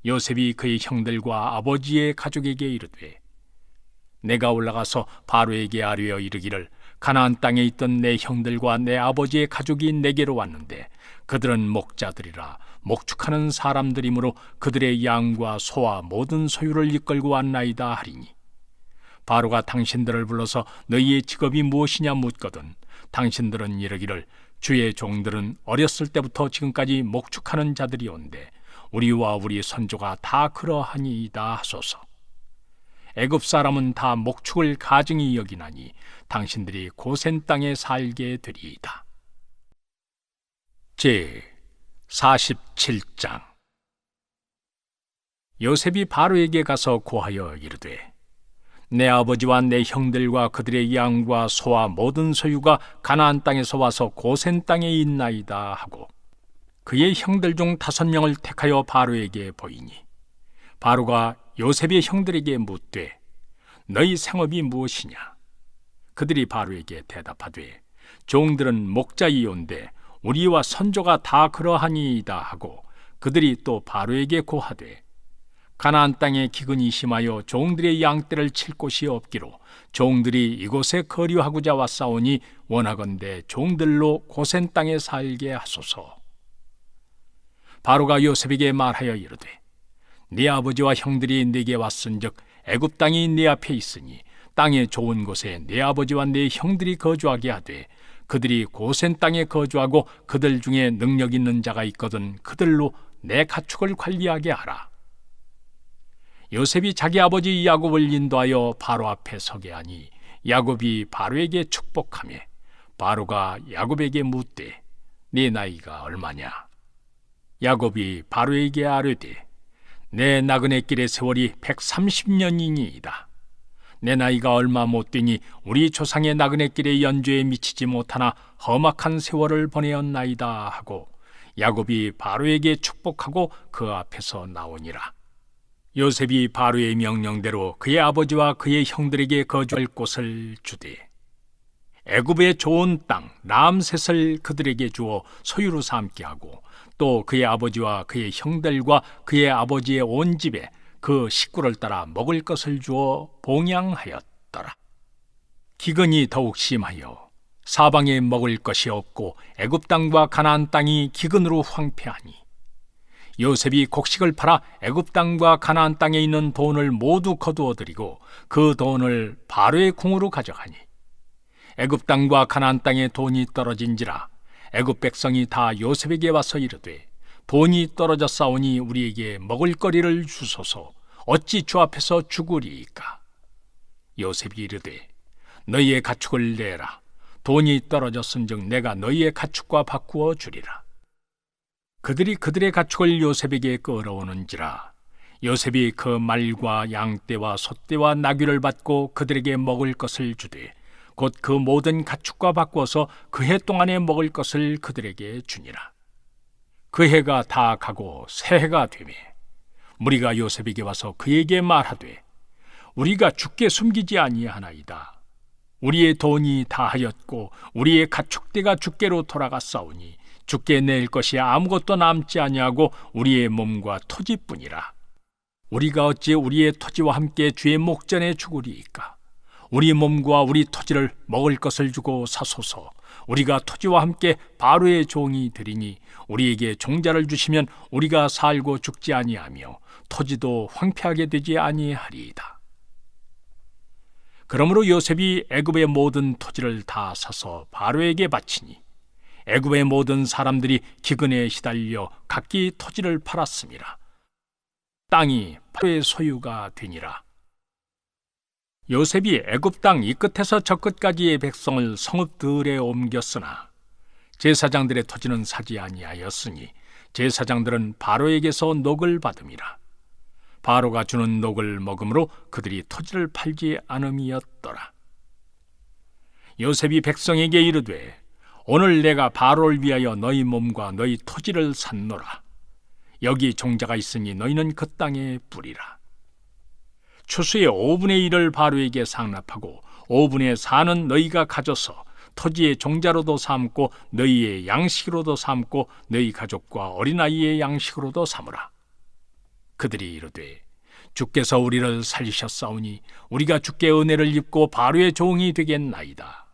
요셉이 그의 형들과 아버지의 가족에게 이르되 내가 올라가서 바로에게 아뢰어 이르기를 가나안 땅에 있던 내 형들과 내 아버지의 가족이 내게로 왔는데 그들은 목자들이라 목축하는 사람들이므로 그들의 양과 소와 모든 소유를 이끌고 왔나이다 하리니 바로가 당신들을 불러서 너희의 직업이 무엇이냐 묻거든 당신들은 이르기를 주의 종들은 어렸을 때부터 지금까지 목축하는 자들이온데 우리와 우리 선조가 다 그러하니이다 하소서. 애굽 사람은 다 목축을 가증히 여기나니 당신들이 고센 땅에 살게 되리이다. 제 47장. 요셉이 바로에게 가서 고하여 이르되 내 아버지와 내 형들과 그들의 양과 소와 모든 소유가 가나안 땅에서 와서 고센 땅에 있나이다 하고 그의 형들 중 5명을 택하여 바로에게 보이니 바로가 요셉의 형들에게 묻되 너희 생업이 무엇이냐? 그들이 바로에게 대답하되 종들은 목자이온데 우리와 선조가 다 그러하니이다 하고 그들이 또 바로에게 고하되 가나안 땅에 기근이 심하여 종들의 양떼를 칠 곳이 없기로 종들이 이곳에 거류하고자 왔사오니 원하건대 종들로 고센 땅에 살게 하소서. 바로가 요셉에게 말하여 이르되 네 아버지와 형들이 네게 왔은즉 애굽 땅이 네 앞에 있으니 땅의 좋은 곳에 네 아버지와 네 형들이 거주하게 하되 그들이 고센 땅에 거주하고 그들 중에 능력 있는 자가 있거든 그들로 내 가축을 관리하게 하라. 요셉이 자기 아버지 야곱을 인도하여 바로 앞에 서게 하니 야곱이 바로에게 축복하며 바로가 야곱에게 묻되 네 나이가 얼마냐? 야곱이 바로에게 아뢰되 내 나그네 길의 세월이 130년이니이다. 내 나이가 얼마 못 되니 우리 조상의 나그네 길의 연주에 미치지 못하나 험악한 세월을 보내었나이다 하고 야곱이 바로에게 축복하고 그 앞에서 나오니라. 요셉이 바로의 명령대로 그의 아버지와 그의 형들에게 거주할 곳을 주되 애굽의 좋은 땅 람셋을 그들에게 주어 소유로 삼게 하고 또 그의 아버지와 그의 형들과 그의 아버지의 온 집에 그 식구를 따라 먹을 것을 주어 봉양하였더라. 기근이 더욱 심하여 사방에 먹을 것이 없고 애굽 땅과 가나안 땅이 기근으로 황폐하니 요셉이 곡식을 팔아 애굽 땅과 가나안 땅에 있는 돈을 모두 거두어들이고 그 돈을 바로의 궁으로 가져가니 애굽 땅과 가나안 땅에 돈이 떨어진지라 애굽 백성이 다 요셉에게 와서 이르되 돈이 떨어졌사오니 우리에게 먹을거리를 주소서. 어찌 주 앞에서 죽으리이까? 요셉이 이르되 너희의 가축을 내라. 돈이 떨어졌은즉 내가 너희의 가축과 바꾸어 주리라. 그들이 그들의 가축을 요셉에게 끌어오는지라 요셉이 그 말과 양떼와 소떼와 나귀를 받고 그들에게 먹을 것을 주되 곧 그 모든 가축과 바꾸어서 그 해 동안에 먹을 것을 그들에게 주니라. 그 해가 다 가고 새 해가 되매 무리가 요셉에게 와서 그에게 말하되 우리가 주께 숨기지 아니하나이다. 우리의 돈이 다하였고 우리의 가축대가 주께로 돌아갔사오니 주께 낼 것이 아무것도 남지 아니하고 우리의 몸과 토지뿐이라. 우리가 어찌 우리의 토지와 함께 주의 목전에 죽으리이까? 우리 몸과 우리 토지를 먹을 것을 주고 사소서. 우리가 토지와 함께 바로의 종이 되리니 우리에게 종자를 주시면 우리가 살고 죽지 아니하며 토지도 황폐하게 되지 아니하리이다. 그러므로 요셉이 애굽의 모든 토지를 다 사서 바로에게 바치니 애굽의 모든 사람들이 기근에 시달려 각기 토지를 팔았음이라. 땅이 바로의 소유가 되니라. 요셉이 애굽 땅 이 끝에서 저 끝까지의 백성을 성읍들에 옮겼으나 제사장들의 토지는 사지 아니하였으니 제사장들은 바로에게서 녹을 받음이라. 바로가 주는 녹을 먹음으로 그들이 토지를 팔지 않음이었더라. 요셉이 백성에게 이르되 오늘 내가 바로를 위하여 너희 몸과 너희 토지를 샀노라. 여기 종자가 있으니 너희는 그 땅에 뿌리라. 추수의 5분의 1을 바로에게 상납하고 5분의 4는 너희가 가져서 토지의 종자로도 삼고 너희의 양식으로도 삼고 너희 가족과 어린아이의 양식으로도 삼으라. 그들이 이르되 주께서 우리를 살리셨사오니 우리가 주께 은혜를 입고 바로의 종이 되겠나이다.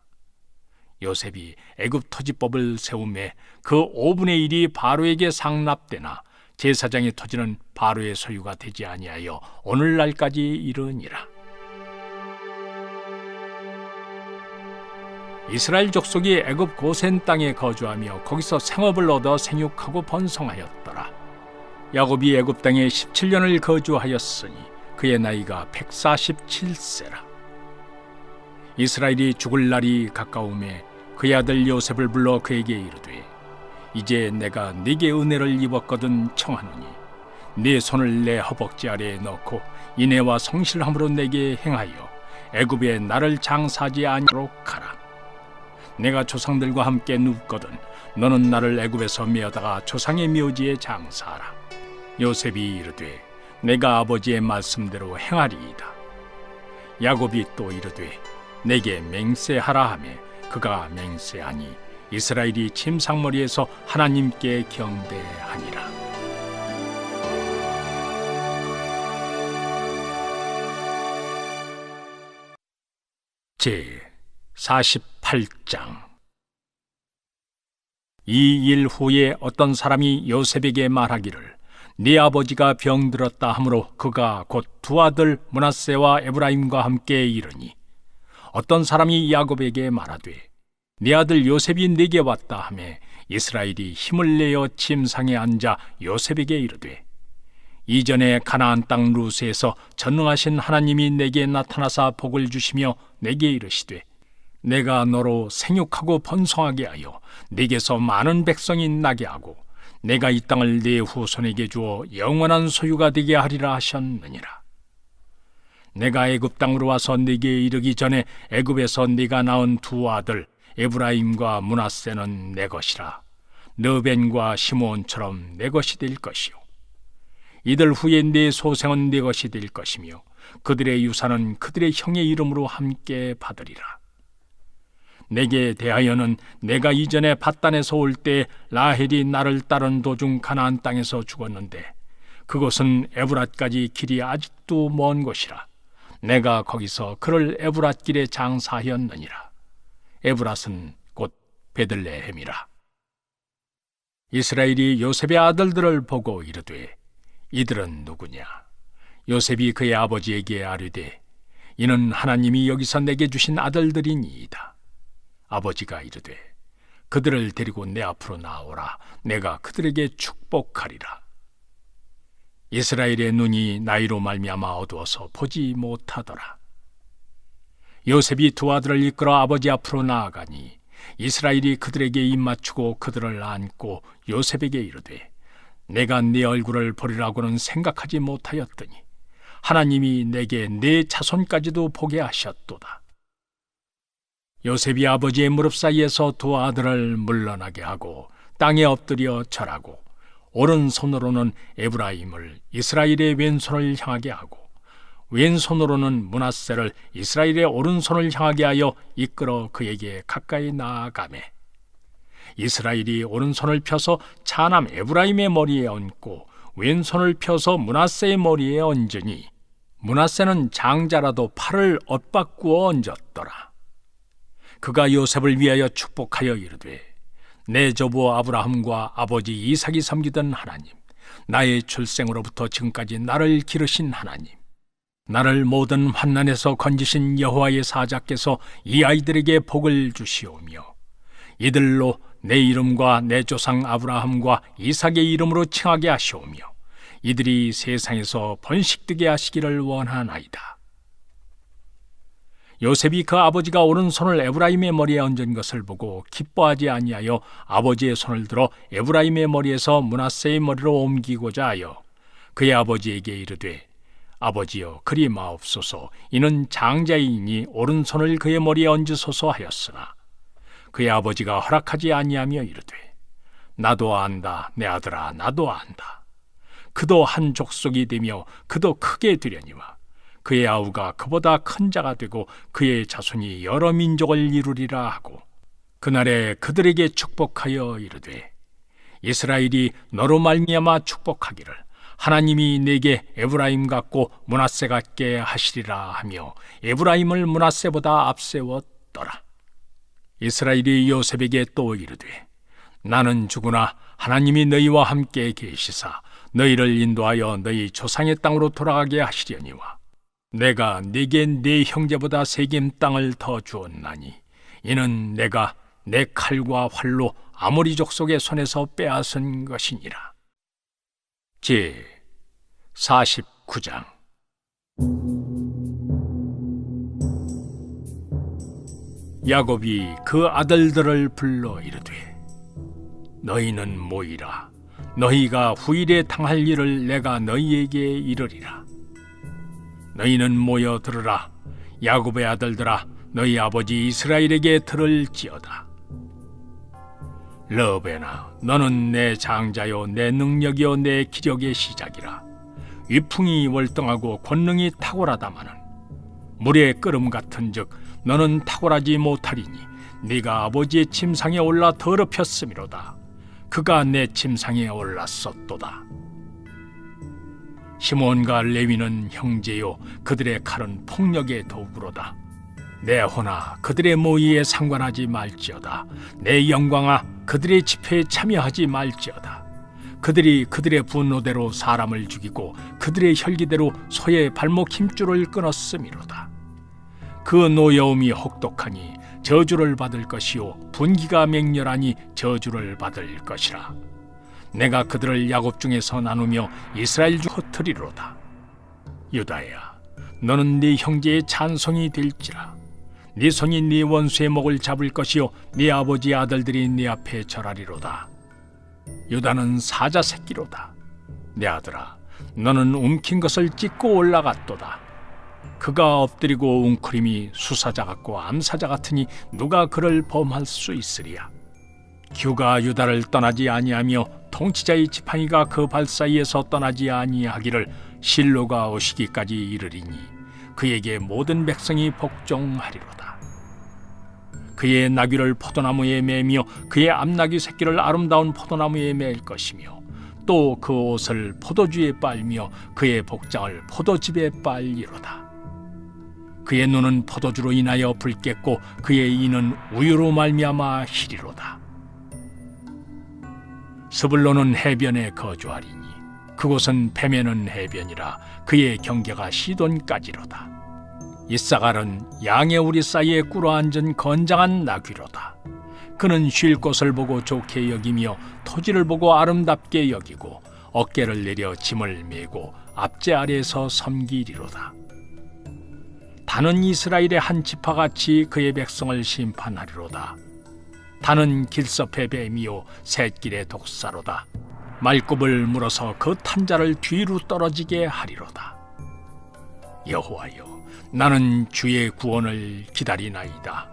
요셉이 애굽 토지법을 세우매 그 5분의 1이 바로에게 상납되나 제사장의 토지는 바로의 소유가 되지 아니하여 오늘날까지 이르니라. 이스라엘 족속이 애굽 고센 땅에 거주하며 거기서 생업을 얻어 생육하고 번성하였더라. 야곱이 애굽 땅에 17년을 거주하였으니 그의 나이가 147세라. 이스라엘이 죽을 날이 가까우매 그의 아들 요셉을 불러 그에게 이르되, 이제 내가 네게 은혜를 입었거든 청하노니 네 손을 내 허벅지 아래에 넣고 인애와 성실함으로 내게 행하여 애굽에 나를 장사하지 아니하도록 하라. 내가 조상들과 함께 눕거든 너는 나를 애굽에서 메어다가 조상의 묘지에 장사하라. 요셉이 이르되, 내가 아버지의 말씀대로 행하리이다. 야곱이 또 이르되, 내게 맹세하라 하매 그가 맹세하니 이스라엘이 침상머리에서 하나님께 경배하니라. 제 48장. 이 일 후에 어떤 사람이 요셉에게 말하기를, 네 아버지가 병들었다 하므로 그가 곧 두 아들 므낫세와 에브라임과 함께 이르니, 어떤 사람이 야곱에게 말하되, 네 아들 요셉이 네게 왔다 하매 이스라엘이 힘을 내어 침상에 앉아 요셉에게 이르되, 이전에 가나안 땅 루스에서 전능하신 하나님이 내게 나타나사 복을 주시며 내게 이르시되, 내가 너로 생육하고 번성하게 하여 네게서 많은 백성이 나게 하고 내가 이 땅을 네 후손에게 주어 영원한 소유가 되게 하리라 하셨느니라. 내가 애굽 땅으로 와서 네게 이르기 전에 애굽에서 네가 낳은 두 아들 에브라임과 므낫세는 내 것이라. 르벤과 시므온처럼 내 것이 될 것이요, 이들 후에 네 소생은 네 것이 될 것이며 그들의 유산은 그들의 형의 이름으로 함께 받으리라. 내게 대하여는 내가 이전에 밧단에서 올 때 라헬이 나를 따른 도중 가나안 땅에서 죽었는데 그곳은 에브랏까지 길이 아직도 먼 곳이라. 내가 거기서 그를 에브랏 길에 장사하였느니라. 에브랏은 곧 베들레헴이라. 이스라엘이 요셉의 아들들을 보고 이르되, 이들은 누구냐? 요셉이 그의 아버지에게 아뢰되, 이는 하나님이 여기서 내게 주신 아들들이니이다. 아버지가 이르되, 그들을 데리고 내 앞으로 나오라. 내가 그들에게 축복하리라. 이스라엘의 눈이 나이로 말미암아 어두워서 보지 못하더라. 요셉이 두 아들을 이끌어 아버지 앞으로 나아가니 이스라엘이 그들에게 입맞추고 그들을 안고 요셉에게 이르되, 내가 네 얼굴을 보리라고는 생각하지 못하였더니 하나님이 내게 네 자손까지도 보게 하셨도다. 요셉이 아버지의 무릎 사이에서 두 아들을 물러나게 하고 땅에 엎드려 절하고 오른손으로는 에브라임을 이스라엘의 왼손을 향하게 하고 왼손으로는 므낫세를 이스라엘의 오른손을 향하게 하여 이끌어 그에게 가까이 나아가매, 이스라엘이 오른손을 펴서 차남 에브라임의 머리에 얹고 왼손을 펴서 므낫세의 머리에 얹으니 므낫세는 장자라도 팔을 엇바꾸어 얹었더라. 그가 요셉을 위하여 축복하여 이르되, 내 조부 아브라함과 아버지 이삭이 섬기던 하나님, 나의 출생으로부터 지금까지 나를 기르신 하나님, 나를 모든 환난에서 건지신 여호와의 사자께서 이 아이들에게 복을 주시오며 이들로 내 이름과 내 조상 아브라함과 이삭의 이름으로 칭하게 하시오며 이들이 세상에서 번식되게 하시기를 원하나이다. 요셉이 그 아버지가 오른손을 에브라임의 머리에 얹은 것을 보고 기뻐하지 아니하여 아버지의 손을 들어 에브라임의 머리에서 므낫세의 머리로 옮기고자 하여 그의 아버지에게 이르되, 아버지여 그리 마옵소서. 이는 장자이니 오른손을 그의 머리에 얹으소서 하였으나 그의 아버지가 허락하지 아니하며 이르되, 나도 안다 내 아들아, 나도 안다. 그도 한 족속이 되며 그도 크게 되려니와 그의 아우가 그보다 큰 자가 되고 그의 자손이 여러 민족을 이루리라 하고 그날에 그들에게 축복하여 이르되, 이스라엘이 너로 말미암아 축복하기를 하나님이 내게 에브라임 같고 므낫세 같게 하시리라 하며 에브라임을 므낫세보다 앞세웠더라. 이스라엘이 요셉에게 또 이르되, 나는 죽으나 하나님이 너희와 함께 계시사 너희를 인도하여 너희 조상의 땅으로 돌아가게 하시려니와 내가 네게 네 형제보다 세겜 땅을 더 주었나니 이는 내가 내 칼과 활로 아모리 족속의 손에서 빼앗은 것이니라. 제 49장. 야곱이 그 아들들을 불러 이르되 너희는 모이라. 너희가 후일에 당할 일을 내가 너희에게 이르리라. 너희는 모여 들으라. 야곱의 아들들아, 너희 아버지 이스라엘에게 들을지어다. 르벤아, 너는 내 장자요 내 능력이요 내 기력의 시작이라. 위풍이 월등하고 권능이 탁월하다마는 물의 끓음 같은즉 너는 탁월하지 못하리니 네가 아버지의 침상에 올라 더럽혔음이로다. 그가 내 침상에 올랐었도다. 시몬과 레위는 형제요 그들의 칼은 폭력의 도구로다. 내 호나 그들의 모의에 상관하지 말지어다. 내 영광아 그들의 집회에 참여하지 말지어다. 그들이 그들의 분노대로 사람을 죽이고 그들의 혈기대로 소의 발목 힘줄을 끊었음이로다. 그 노여움이 혹독하니 저주를 받을 것이요 분기가 맹렬하니 저주를 받을 것이라. 내가 그들을 야곱 중에서 나누며 이스라엘 중 흩으리로다. 유다야, 너는 네 형제의 찬송이 될지라. 네 손이 네 원수의 목을 잡을 것이요 네 아버지의 아들들이 네 앞에 절하리로다. 유다는 사자 새끼로다. 내 아들아, 너는 움킨 것을 찢고 올라갔도다. 그가 엎드리고 웅크림이 수사자 같고 암사자 같으니 누가 그를 범할 수 있으리야. 규가 유다를 떠나지 아니하며 통치자의 지팡이가 그 발 사이에서 떠나지 아니하기를 실로가 오시기까지 이르리니 그에게 모든 백성이 복종하리로다. 그의 나귀를 포도나무에 매며 그의 암나귀 새끼를 아름다운 포도나무에 맬 것이며 또 그 옷을 포도주에 빨며 그의 복장을 포도즙에 빨리로다. 그의 눈은 포도주로 인하여 붉겠고 그의 이는 우유로 말미암아 희리로다. 스불론은 해변에 거주하리니 그곳은 뱀에는 해변이라. 그의 경계가 시돈까지로다. 이사갈은 양의 우리 사이에 꿇어앉은 건장한 나귀로다. 그는 쉴 곳을 보고 좋게 여기며 토지를 보고 아름답게 여기고 어깨를 내려 짐을 메고 앞제 아래에서 섬기리로다. 다는 이스라엘의 한 지파같이 그의 백성을 심판하리로다. 다는 길섭의 뱀이요 샛길의 독사로다. 말굽을 물어서 그 탄자를 뒤로 떨어지게 하리로다. 여호와여, 나는 주의 구원을 기다리나이다.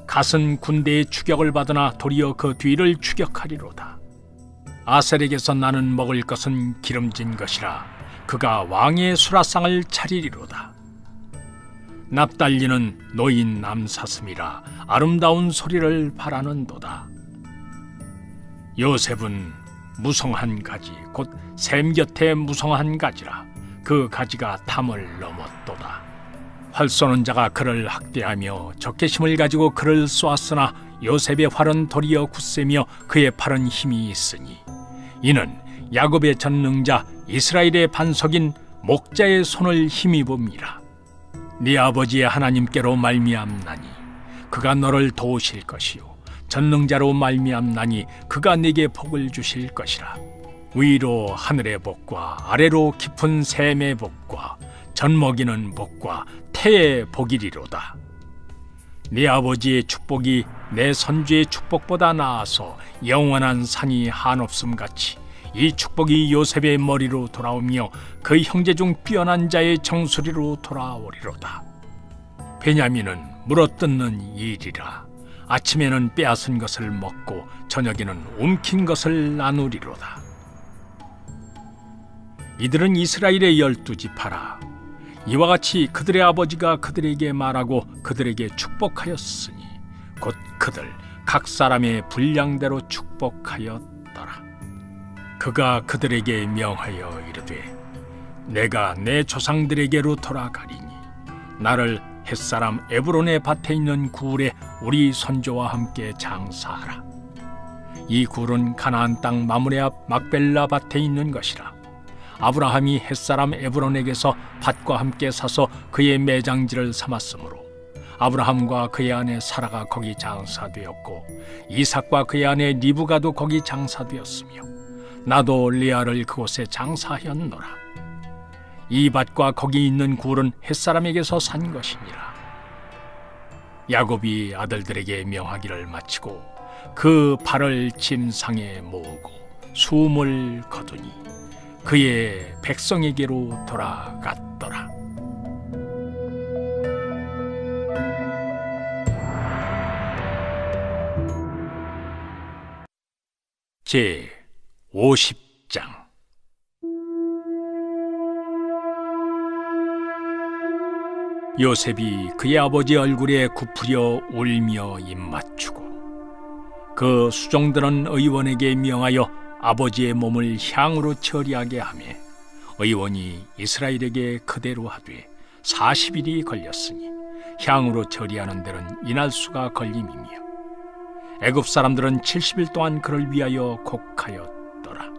갓은 군대의 추격을 받으나 도리어 그 뒤를 추격하리로다. 아셀에게서 나는 먹을 것은 기름진 것이라. 그가 왕의 수라상을 차리리로다. 납달리는 노인 남사슴이라. 아름다운 소리를 바라는도다. 요셉은 무성한 가지 곧 샘 곁에 무성한 가지라. 그 가지가 담을 넘었도다. 활 쏘는 자가 그를 학대하며 적개심을 가지고 그를 쏘았으나 요셉의 활은 도리어 굳세며 그의 팔은 힘이 있으니 이는 야곱의 전능자 이스라엘의 반석인 목자의 손을 힘입음이라. 네 아버지의 하나님께로 말미암나니 그가 너를 도우실 것이요 전능자로 말미암나니 그가 네게 복을 주실 것이라. 위로 하늘의 복과 아래로 깊은 샘의 복과 젖먹이는 복과 태의 복이리로다. 네 아버지의 축복이 내 선주의 축복보다 나아서 영원한 산이 한없음같이 이 축복이 요셉의 머리로 돌아오며 그 형제 중 뛰어난 자의 정수리로 돌아오리로다. 베냐민은 물어뜯는 일이라. 아침에는 빼앗은 것을 먹고 저녁에는 움킨 것을 나누리로다. 이들은 이스라엘의 12지파라. 이와 같이 그들의 아버지가 그들에게 말하고 그들에게 축복하였으니 곧 그들 각 사람의 분량대로 축복하였더라. 그가 그들에게 명하여 이르되 내가 내 조상들에게로 돌아가리니 나를 햇사람 에브론의 밭에 있는 굴에 우리 선조와 함께 장사하라. 이 굴은 가나안 땅 마므레 앞 막벨라 밭에 있는 것이라. 아브라함이 햇사람 에브론에게서 밭과 함께 사서 그의 매장지를 삼았으므로 아브라함과 그의 아내 사라가 거기 장사되었고 이삭과 그의 아내 리브가도 거기 장사되었으며 나도 레아를 그곳에 장사하였노라. 이 밭과 거기 있는 굴은 햇사람에게서 산 것이니라. 야곱이 아들들에게 명하기를 마치고 그 발을 침상에 모으고 숨을 거두니 그의 백성에게로 돌아갔더라. 제 50장. 요셉이 그의 아버지 얼굴에 굽으려 울며 입맞추고 그 수종들은 의원에게 명하여 아버지의 몸을 향으로 처리하게 하며 의원이 이스라엘에게 그대로 하되 40일이 걸렸으니 향으로 처리하는 데는 이날수가 걸림이며 애굽 사람들은 70일 동안 그를 위하여 곡하였더라.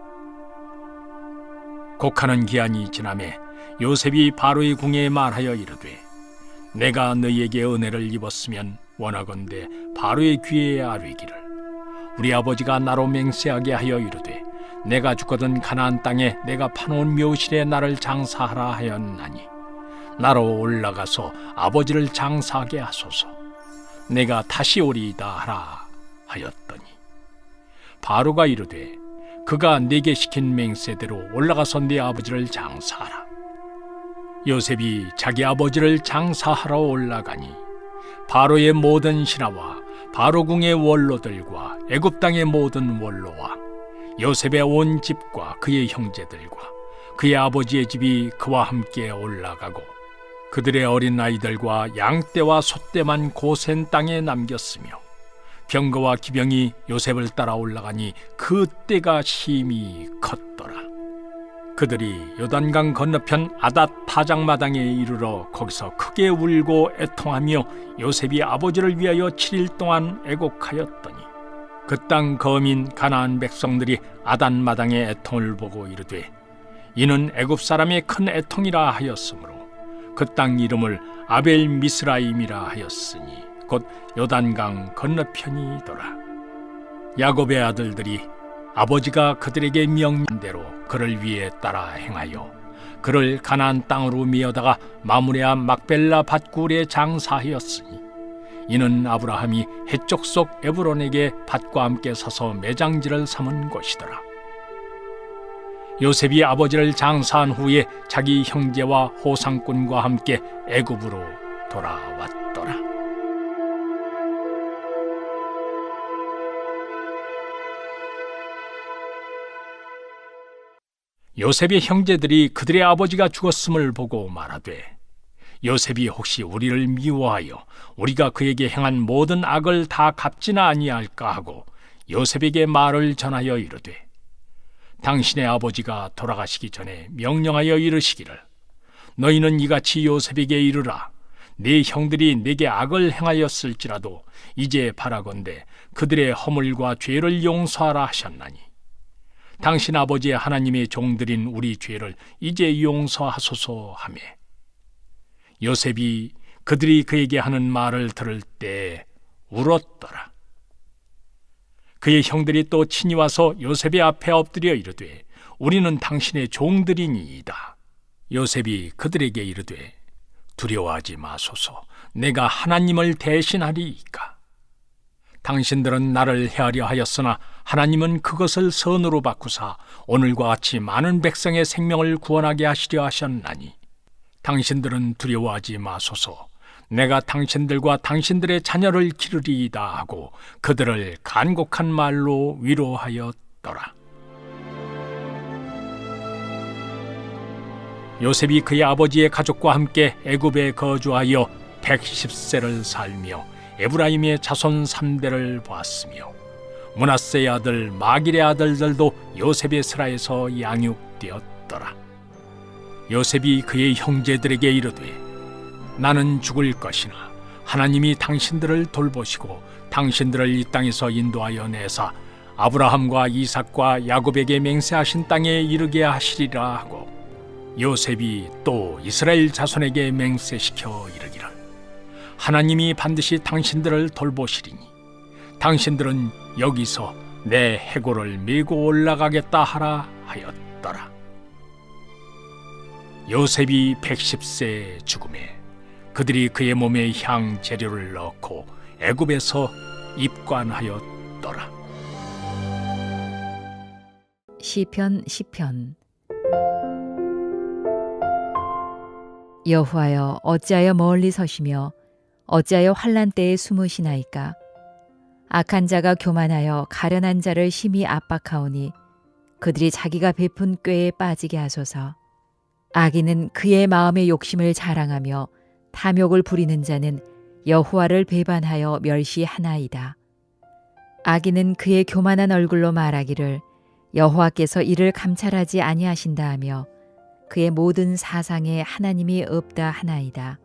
곡하는 기한이 지나매 요셉이 바로의 궁에 말하여 이르되 내가 너희에게 은혜를 입었으면 원하건대 바로의 귀에 아뢰기를 우리 아버지가 나로 맹세하게 하여 이르되 내가 죽거든 가나안 땅에 내가 파놓은 묘실에 나를 장사하라 하였나니 나로 올라가서 아버지를 장사하게 하소서. 내가 다시 오리이다 하라 하였더니 바로가 이르되 그가 네게 시킨 맹세대로 올라가서 네 아버지를 장사하라. 요셉이 자기 아버지를 장사하러 올라가니 바로의 모든 신하와 바로궁의 원로들과 애굽 땅의 모든 원로와 요셉의 온 집과 그의 형제들과 그의 아버지의 집이 그와 함께 올라가고 그들의 어린 아이들과 양떼와 소떼만 고센 땅에 남겼으며 병거와 기병이 요셉을 따라 올라가니 그 때가 심히 컸더라. 그들이 요단강 건너편 아닷 타작마당에 이르러 거기서 크게 울고 애통하며 요셉이 아버지를 위하여 7일 동안 애곡하였더니 그 땅 거민 가나안 백성들이 아닷 마당의 애통을 보고 이르되 이는 애굽 사람의 큰 애통이라 하였으므로 그 땅 이름을 아벨 미스라임이라 하였으니 곧 요단강 건너편이더라. 야곱의 아들들이 아버지가 그들에게 명령대로 그를 위해 따라 행하여 그를 가나안 땅으로 미어다가 마므레아 막벨라 밭굴에 장사하였으니 이는 아브라함이 해쪽 속 에브론에게 밭과 함께 서서 매장지를 삼은 곳이더라. 요셉이 아버지를 장사한 후에 자기 형제와 호상꾼과 함께 애굽으로 돌아왔더라. 요셉의 형제들이 그들의 아버지가 죽었음을 보고 말하되 요셉이 혹시 우리를 미워하여 우리가 그에게 행한 모든 악을 다 갚지나 아니할까 하고 요셉에게 말을 전하여 이르되 당신의 아버지가 돌아가시기 전에 명령하여 이르시기를 너희는 이같이 요셉에게 이르라 네 형들이 내게 악을 행하였을지라도 이제 바라건대 그들의 허물과 죄를 용서하라 하셨나니 당신 아버지의 하나님의 종들인 우리 죄를 이제 용서하소서 하매 요셉이 그들이 그에게 하는 말을 들을 때 울었더라. 그의 형들이 또 친히 와서 요셉의 앞에 엎드려 이르되 우리는 당신의 종들이니이다. 요셉이 그들에게 이르되 두려워하지 마소서. 내가 하나님을 대신하리이까. 당신들은 나를 헤아려 하였으나 하나님은 그것을 선으로 바꾸사 오늘과 같이 많은 백성의 생명을 구원하게 하시려 하셨나니 당신들은 두려워하지 마소서. 내가 당신들과 당신들의 자녀를 기르리이다 하고 그들을 간곡한 말로 위로하였더라. 요셉이 그의 아버지의 가족과 함께 애굽에 거주하여 110세를 살며 에브라임의 자손 3대를 보았으며 므낫세의 아들 마길의 아들들도 요셉의 슬하에서 양육되었더라. 요셉이 그의 형제들에게 이르되 나는 죽을 것이나 하나님이 당신들을 돌보시고 당신들을 이 땅에서 인도하여 내사 아브라함과 이삭과 야곱에게 맹세하신 땅에 이르게 하시리라 하고 요셉이 또 이스라엘 자손에게 맹세시켜 이르기를 하나님이 반드시 당신들을 돌보시리니 당신들은 여기서 내 해골을 메고 올라가겠다 하라 하였더라. 요셉이 110세에 죽음에 그들이 그의 몸에 향 재료를 넣고 애굽에서 입관하였더라. 시편 여호와여, 어찌하여 멀리 서시며 어찌하여 환난 때에 숨으시나이까? 악한 자가 교만하여 가련한 자를 심히 압박하오니 그들이 자기가 베푼 꾀에 빠지게 하소서. 악인은 그의 마음의 욕심을 자랑하며 탐욕을 부리는 자는 여호와를 배반하여 멸시하나이다. 악인은 그의 교만한 얼굴로 말하기를 여호와께서 이를 감찰하지 아니하신다 하며 그의 모든 사상에 하나님이 없다 하나이다.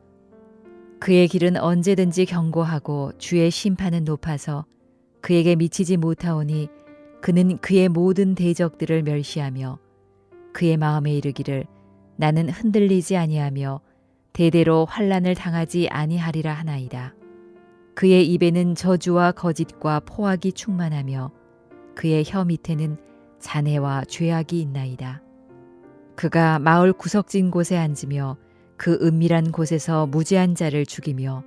그의 길은 언제든지 견고하고 주의 심판은 높아서 그에게 미치지 못하오니 그는 그의 모든 대적들을 멸시하며 그의 마음에 이르기를 나는 흔들리지 아니하며 대대로 환난을 당하지 아니하리라 하나이다. 그의 입에는 저주와 거짓과 포악이 충만하며 그의 혀 밑에는 잔해와 죄악이 있나이다. 그가 마을 구석진 곳에 앉으며 그 은밀한 곳에서 무죄한 자를 죽이며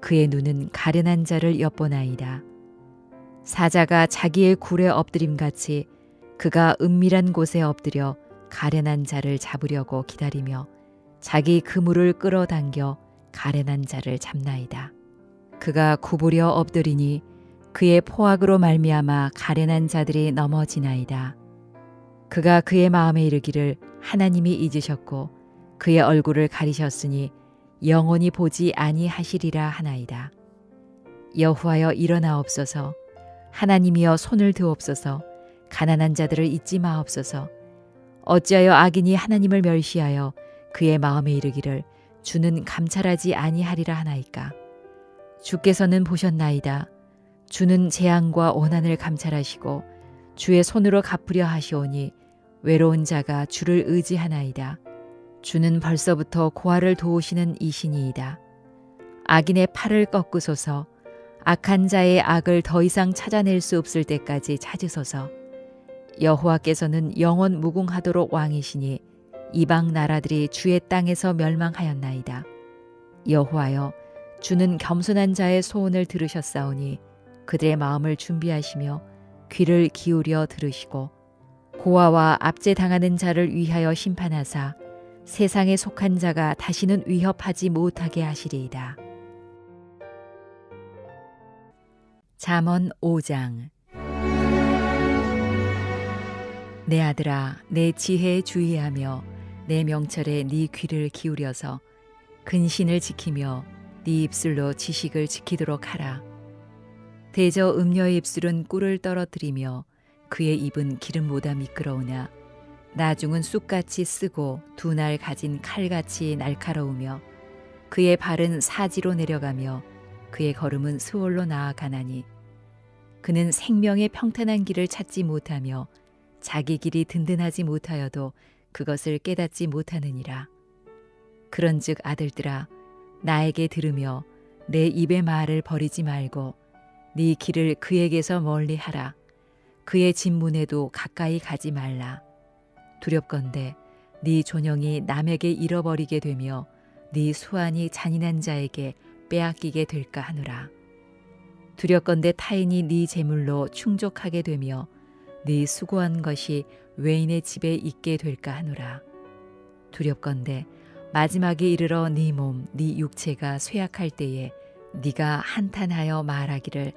그의 눈은 가련한 자를 엿보나이다. 사자가 자기의 굴에 엎드림같이 그가 은밀한 곳에 엎드려 가련한 자를 잡으려고 기다리며 자기 그물을 끌어당겨 가련한 자를 잡나이다. 그가 구부려 엎드리니 그의 포악으로 말미암아 가련한 자들이 넘어지나이다. 그가 그의 마음에 이르기를 하나님이 잊으셨고 그의 얼굴을 가리셨으니 영원히 보지 아니하시리라 하나이다. 여호와여 일어나옵소서. 하나님이여 손을 드옵소서. 가난한 자들을 잊지 마옵소서. 어찌하여 악인이 하나님을 멸시하여 그의 마음에 이르기를 주는 감찰하지 아니하리라 하나이까? 주께서는 보셨나이다. 주는 재앙과 원한을 감찰하시고 주의 손으로 갚으려 하시오니 외로운 자가 주를 의지하나이다. 주는 벌써부터 고아를 도우시는 이신이이다. 악인의 팔을 꺾으소서. 악한 자의 악을 더 이상 찾아낼 수 없을 때까지 찾으소서. 여호와께서는 영원 무궁하도록 왕이시니 이방 나라들이 주의 땅에서 멸망하였나이다. 여호와여, 주는 겸손한 자의 소원을 들으셨사오니 그들의 마음을 준비하시며 귀를 기울여 들으시고 고아와 압제당하는 자를 위하여 심판하사 세상에 속한 자가 다시는 위협하지 못하게 하시리이다. 잠언 5장. 내 아들아, 내 지혜에 주의하며 내 명철에 네 귀를 기울여서 근신을 지키며 네 입술로 지식을 지키도록 하라. 대저 음녀의 입술은 꿀을 떨어뜨리며 그의 입은 기름보다 미끄러우나 나중은 쑥같이 쓰고 두 날 가진 칼같이 날카로우며 그의 발은 사지로 내려가며 그의 걸음은 스올로 나아가나니 그는 생명의 평탄한 길을 찾지 못하며 자기 길이 든든하지 못하여도 그것을 깨닫지 못하느니라. 그런즉 아들들아, 나에게 들으며 내 입의 말을 버리지 말고 네 길을 그에게서 멀리하라. 그의 진문에도 가까이 가지 말라. 두렵건대 네 존영이 남에게 잃어버리게 되며 네 수완이 잔인한 자에게 빼앗기게 될까 하노라. 두렵건대 타인이 네 재물로 충족하게 되며 네 수고한 것이 외인의 집에 있게 될까 하노라. 두렵건대 마지막에 이르러 네 몸, 네 육체가 쇠약할 때에 네가 한탄하여 말하기를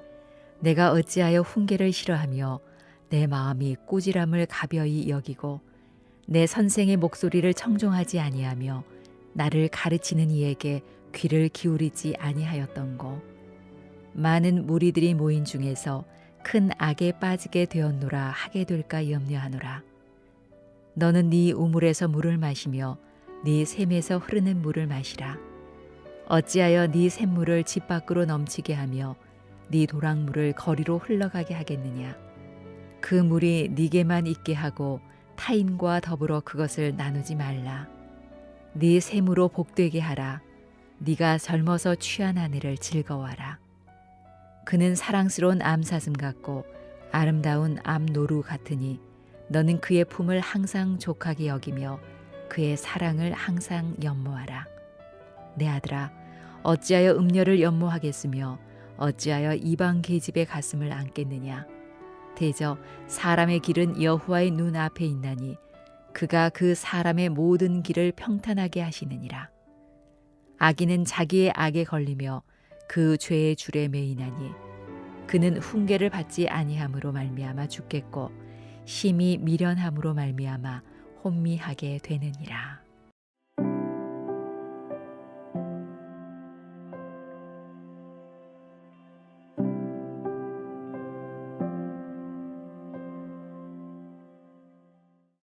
내가 어찌하여 훈계를 싫어하며 내 마음이 꾸지람을 가벼이 여기고 내 선생의 목소리를 청종하지 아니하며 나를 가르치는 이에게 귀를 기울이지 아니하였던고. 많은 무리들이 모인 중에서 큰 악에 빠지게 되었노라 하게 될까 염려하노라. 너는 네 우물에서 물을 마시며 네 샘에서 흐르는 물을 마시라. 어찌하여 네 샘물을 집 밖으로 넘치게 하며 네 도랑물을 거리로 흘러가게 하겠느냐. 그 물이 네게만 있게 하고 타인과 더불어 그것을 나누지 말라. 네 샘으로 복되게 하라. 네가 젊어서 취한 아내를 즐거워하라. 그는 사랑스러운 암사슴 같고 아름다운 암노루 같으니 너는 그의 품을 항상 족하게 여기며 그의 사랑을 항상 연모하라. 내 아들아, 어찌하여 음녀를 연모하겠으며 어찌하여 이방 계집의 가슴을 안겠느냐. 대저 사람의 길은 여호와의 눈 앞에 있나니 그가 그 사람의 모든 길을 평탄하게 하시느니라. 악인은 자기의 악에 걸리며 그 죄의 줄에 매이나니 그는 훈계를 받지 아니함으로 말미암아 죽겠고 심히 미련함으로 말미암아 혼미하게 되느니라.